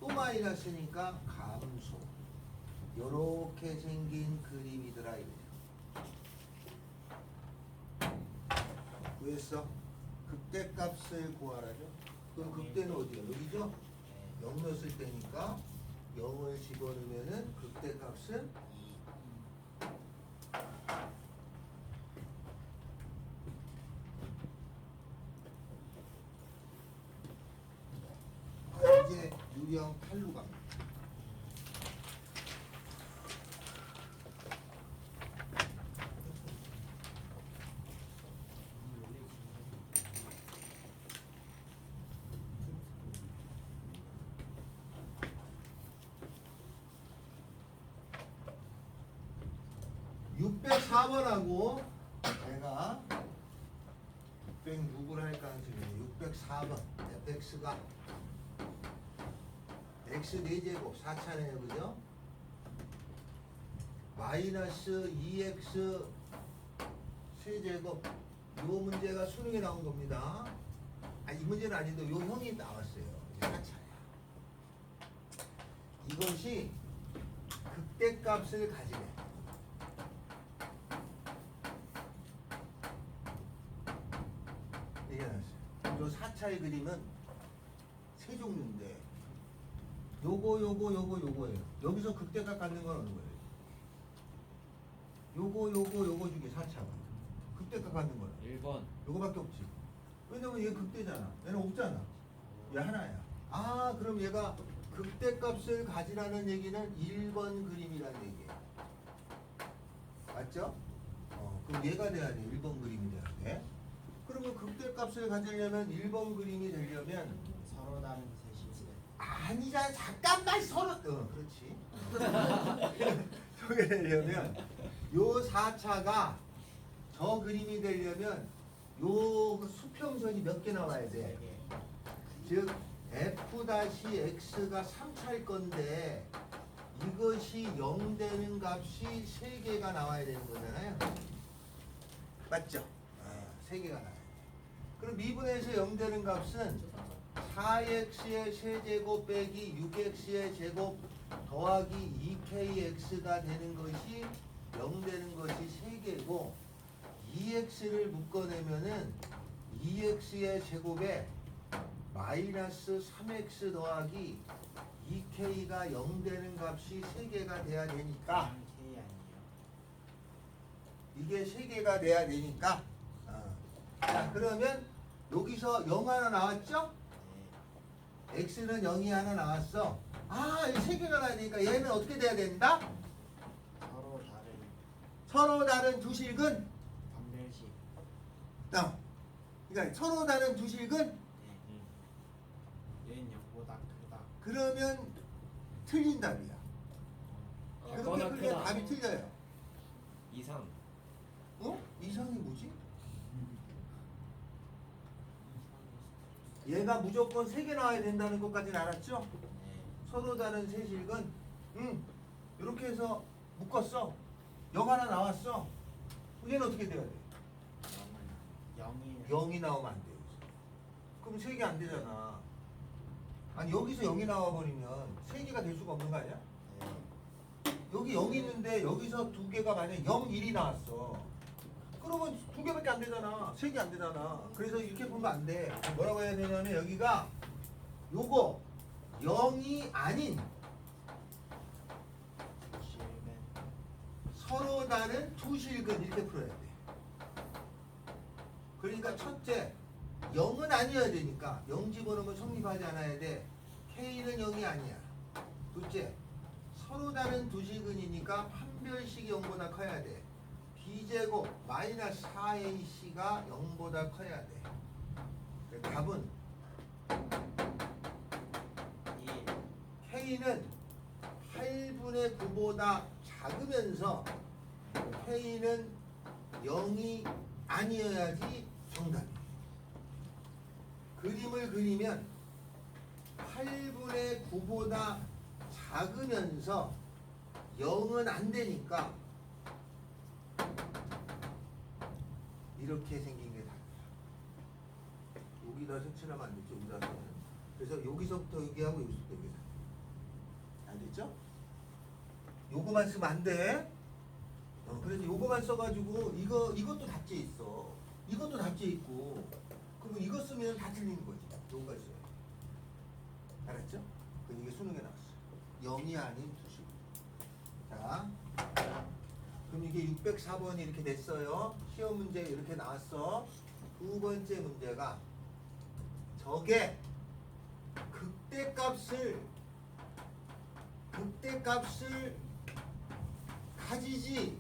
또 마이너스니까 감소. 요렇게 생긴 그림이더라 이거야. 구했어? 극대값을 구하라죠? 그럼 극대는 어디야? 여기죠? 0 넣었을 때니까 0을 집어넣으면은 극대값은 이제 유형 8로 갑니다. (604번하고) 제가 606을 할 가능성이 604번 fx가 x 4제곱 4차네요. 그죠? 마이너스 2x 세제곱 요 문제가 수능에 나온 겁니다. 이 문제는 아닌데 요 형이 나왔어요. 4차야. 이것이 극대값을 가지네. 이게 나왔어요. 요 4차의 그림은 세 종류인데 요거예요. 여기서 극대값 갖는 건 어느 거예요? 요거 중에 4차가 극대값 갖는 거야. 1번. 요거밖에 없지. 왜냐면 얘 극대잖아. 얘는 없잖아. 얘 하나야. 그럼 얘가 극대값을 가지라는 얘기는 1번 그림이라는 얘기야. 맞죠? 그럼 얘가 돼야 돼. 1번 그림이 돼야 돼. 그러면 극대값을 가지려면 1번 그림이 되려면 서로 다른 셋이 아니잖아. 잠깐만 서로 그렇지. 저게 되려면 요 4차가 저 그림이 되려면 요 수평선이 몇 개 나와야 돼. 즉 F-X가 3차일 건데 이것이 0 되는 값이 3개가 나와야 되는 거잖아요. 맞죠? 3개가 나와야 돼. 그럼 미분에서 0 되는 값은 4x의 세제곱 빼기 6x의 제곱 더하기 2kx가 되는 것이 0 되는 것이 3개고 2x를 묶어내면은 2x의 제곱에 마이너스 3x 더하기 2k가 0 되는 값이 3개가 돼야 되니까 K 아니에요? 이게 3개가 돼야 되니까 자, 그러면 여기서 0 하나 나왔죠? 네. x는 0이 하나 나왔어. 이 3개가 나야 되니까 얘는 어떻게 돼야 된다? 서로 다른 서로 다른 두 실근 판별식. 그러니까 서로 다른 두 실근 네. 얘는 0보다 크다. 그러면 틀린 답이야. 그렇게 거나 풀면 크다. 답이 틀려요. 이상. 이상이 뭐지? 얘가 무조건 3개 나와야 된다는 것까지는 알았죠? 네. 서로 다른 세 실근 이렇게 해서 묶었어. 0 하나 나왔어. 얘는 어떻게 돼야 돼? 0이 0이 나오면 안 돼요. 그럼 3개 안 되잖아. 아니 여기서 0이 나와버리면 3개가 될 수가 없는 거 아니야? 여기 0이 있는데 여기서 2개가 만약에 0, 1이 나왔어. 그러면 2개밖에 안 되잖아. 3개 안 되잖아. 그래서 이렇게 보면 안 돼. 뭐라고 해야 되냐면 여기가 요거 0이 아닌 실근. 서로 다른 두 실근 이렇게 풀어야 돼. 그러니까 첫째 0은 아니어야 되니까 0 집어넣으면 성립하지 않아야 돼. K는 0이 아니야. 둘째 서로 다른 두 실근이니까 판별식이 0보다 커야 돼. B제곱 마이너스 4AC가 0보다 커야 돼. 그래서 답은 1. K는 8분의 9보다 작으면서 K는 0이 아니어야지 정답이에요. 그림을 그리면 8분의 9보다 작으면서 0은 안 되니까 이렇게 생긴 게 답이야. 여기다 색칠하면 안 되죠. 여기다는. 그래서 여기서부터 여기하고 여기서부터 여기. 알겠죠? 요거만 쓰면 안 돼. 그래서 요거만 써가지고 이것도 답지에 있어. 이것도 답지에 있고. 그러면 이거 쓰면 다 틀리는 거지. 요거가 있어요. 알았죠? 그럼 이게 수능에 나왔어. 0이 아닌 두식. 자, 그럼 이게 604번이 이렇게 됐어요. 시험 문제 이렇게 나왔어. 두 번째 문제가 저게 극대값을 가지지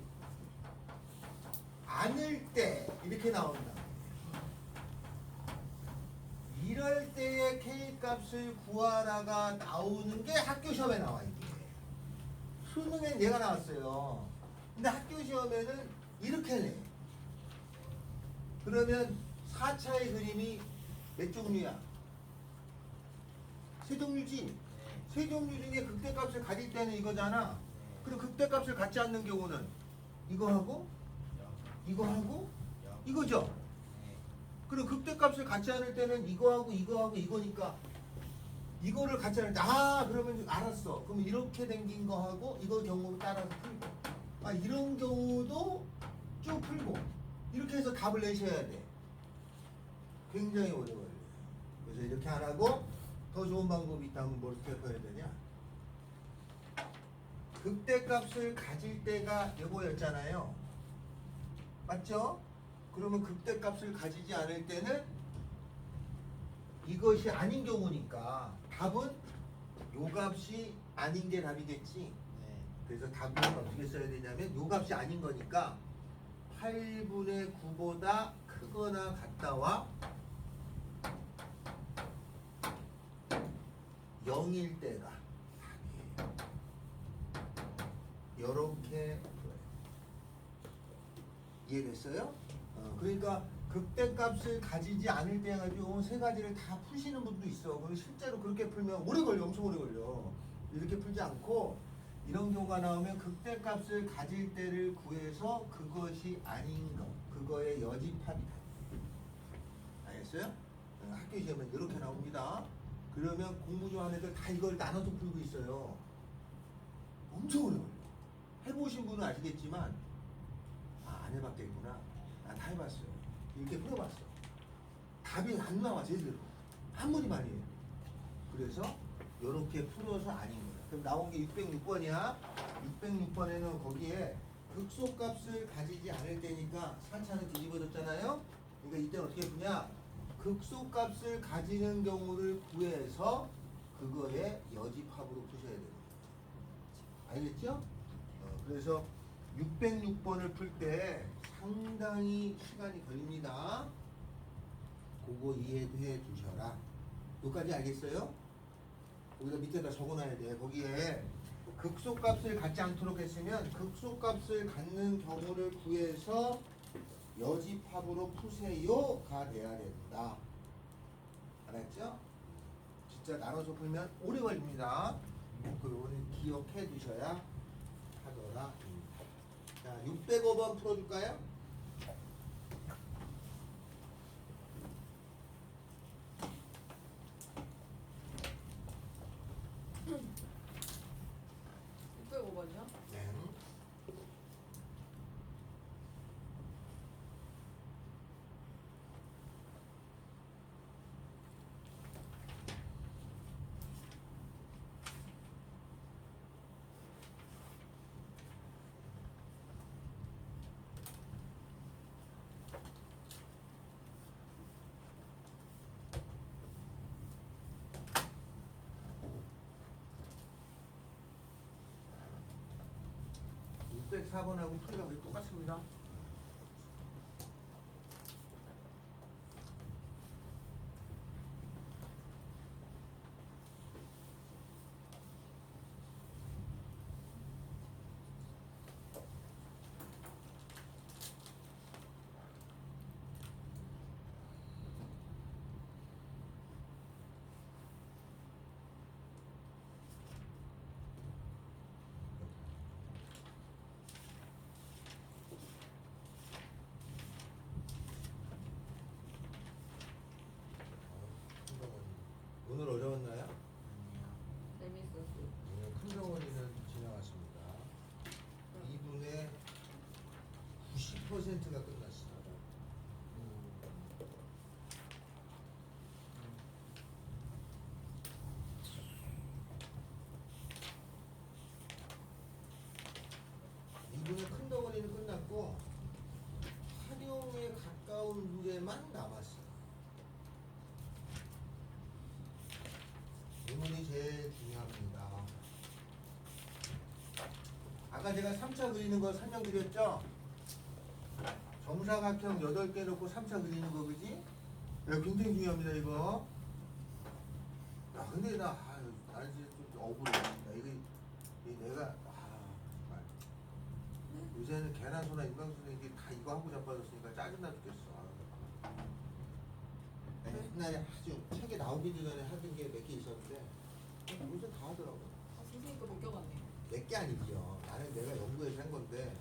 않을 때 이렇게 나온다. 이럴 때의 K값을 구하라가 나오는 게 학교 시험에 나와 이게. 수능엔 얘가 나왔어요. 근데 학교 시험에는 이렇게 내. 그러면 4차의 그림이 몇 종류야? 세 종류지? 세 종류 중에 극대값을 가질 때는 이거잖아. 그럼 극대값을 갖지 않는 경우는 이거하고 이거하고 이거죠? 그럼 극대값을 갖지 않을 때는 이거하고 이거하고 이거니까 이거를 갖지 않을 때 그러면 알았어. 그럼 이렇게 생긴 거하고 이거 경우 따라서 풀고 이런 경우도 쭉 풀고 이렇게 해서 답을 내셔야 돼. 굉장히 오래 걸려요. 그래서 이렇게 안 하고 더 좋은 방법이 있다면 뭘 어떻게 해야 되냐? 극대값을 가질 때가 이거였잖아요. 맞죠? 그러면 극대값을 가지지 않을 때는 이것이 아닌 경우니까 답은 요 값이 아닌 게 답이겠지. 네. 그래서 답은 어떻게 써야 되냐면 요 값이 아닌 거니까 8분의 9보다 크거나 같다와 0일 때가 답이에요. 요렇게 풀어요. 이해됐어요? 그러니까 극대값을 가지지 않을 때 가지고 세 가지를 다 푸시는 분도 있어. 그리고 실제로 그렇게 풀면 오래 걸려. 엄청 오래 걸려. 이렇게 풀지 않고 이런 경우가 나오면 극대값을 가질 때를 구해서 그것이 아닌 것, 그거의 여집합이다. 알겠어요? 학교 시험은 이렇게 나옵니다. 그러면 공부 좋아하는 애들 다 이걸 나눠서 풀고 있어요. 엄청 오래 걸려. 해보신 분은 아시겠지만 안 해봤겠구나. 난 다 해봤어요. 이렇게 풀어봤어. 답이 안 나와 제대로. 한 문이만 해요. 그래서 이렇게 풀어서 아닌 거야. 그럼 나온 게 606번이야. 606번에는 거기에 극소값을 가지지 않을 때니까 4차는 뒤집어졌잖아요. 그러니까 이때 어떻게 푸냐? 극소값을 가지는 경우를 구해서 그거의 여집합으로 푸셔야 돼요. 알겠죠? 그래서 606번을 풀 때 상당히 시간이 걸립니다. 그거 이해해 두셔라. 여기까지 알겠어요? 거기다 밑에다 적어놔야 돼. 거기에 극소값을 갖지 않도록 했으면 극소값을 갖는 경우를 구해서 여집합으로 푸세요가 돼야 된다. 알았죠? 진짜 나눠서 풀면 오래 걸립니다. 그거는 기억해 두셔야 하더라. 자, 605번 풀어줄까요? 네. 백 4번하고 풀이가 거의 똑같습니다. 오늘 어려웠나요? 아니요. 오늘 큰 덩어리는 지나갔습니다. 2분의 90%가 끝났어. 이분의 큰 덩어리는 끝났고 활용에 가까운 문제만 남았어. 이문이 제일 중요합니다. 아까 제가 3차 그리는 거 설명드렸죠? 정사각형 8개 놓고 3차 그리는 거, 그지? 이거 굉장히 중요합니다, 이거. 야, 근데 나 이제 좀 억울해. 이게 내가, 정말. 요새는 계란소나 인강소나 이게 다 이거 하고 자빠졌으니까 짜증나 죽겠어. 옛날에 아주 책에 나오기 전에 하던 게 몇 개 있었는데 요새 다 하더라고. 선생님 거 맡겨갔네요. 몇 개 아니죠. 나는 내가 연구해서 한 건데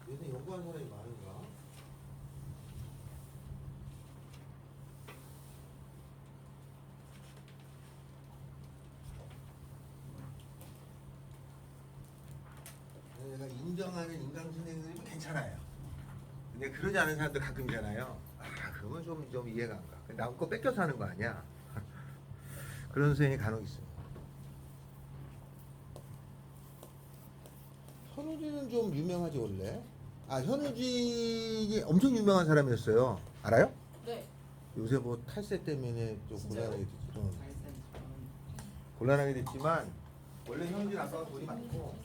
요새 연구한 사람이 많은가? 내가 인정하는 인강 선생님들이 괜찮아요. 근데 그러지 않은 사람들 가끔이잖아요. 그러면 좀 이해가 안 가. 남 거 뺏겨서 하는 거 아니야? 그런 선생님이 간혹 있어요. 현우진은 좀 유명하지 원래? 현우진이 엄청 유명한 사람이었어요. 알아요? 네. 요새 뭐 탈세 때문에 좀 진짜요? 곤란하게 됐지. 곤란하게 됐지만 원래 현우진 아빠가 돈이 많고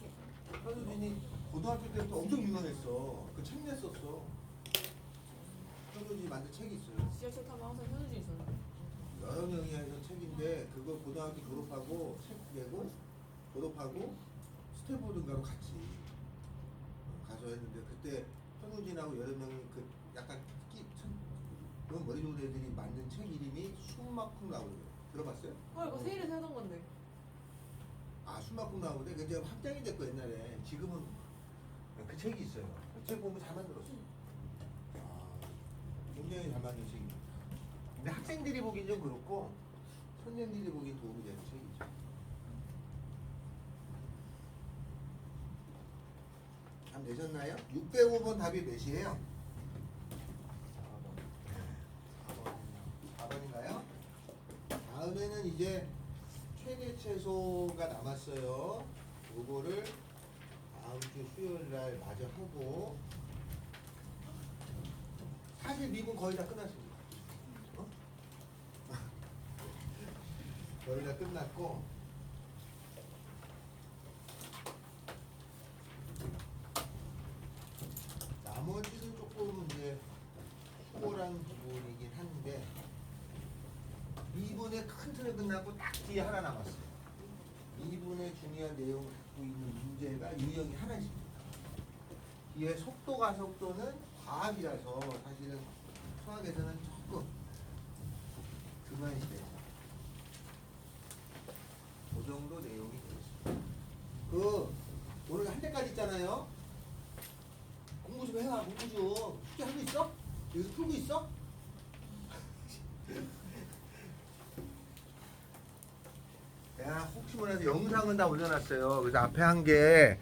현우진이 고등학교 때부터 엄청 유명했어. 그 책 냈었어. 현우진이 만든 책이 있어요. 지하철 타면 항상 현우진 있었는데. 여러 명이 해서 책인데 그거 고등학교 졸업하고 책 내고 졸업하고 스탠포드인가로 같이 가서 했는데 그때 현우진하고 여러 명이 그 약간 그런 머리 좋은 애들이 만든 책 이름이 숨막쿵 나오고 들어봤어요? 이거 세일에서 하던 건데. 아 숨바꿈 나오는데 그게 이제 확장이 됐고 옛날에 지금은 그 책이 있어요. 그 책 보면 잘 만들었어. 굉장히 잘 만든 책입니다. 근데 학생들이 보기엔 좀 그렇고 선생님들이 보기엔 도움이 되는 책이죠. 답 내셨나요? 605번 답이 몇이에요? 4번인가요? 다음에는 이제 최대 최소가 남았어요. 요거를 다음 주 수요일 날 마저 하고 사실 미분 거의 다 끝났습니다. 어? 거의 다 끝났고 나머지는 조금 이제 수고란 부분이긴 한데 미분의 큰 틀은 끝났고 딱 뒤에 하나 남았어요. 미분의 중요한 내용을 갖고 있는 문제가 유형이 하나 있습니다. 뒤에 속도가 속도는 과학이라서 사실은 수학에서는 조금 그만시돼요. 그 정도 내용이 되겠습니다. 오늘 한 대까지 있잖아요. 공부 좀 해라. 공부 좀. 숙제 하고 있어? 여기서 풀고 있어? 내가 혹시 몰라서 영상은 다 올려놨어요. 그래서 앞에 한 게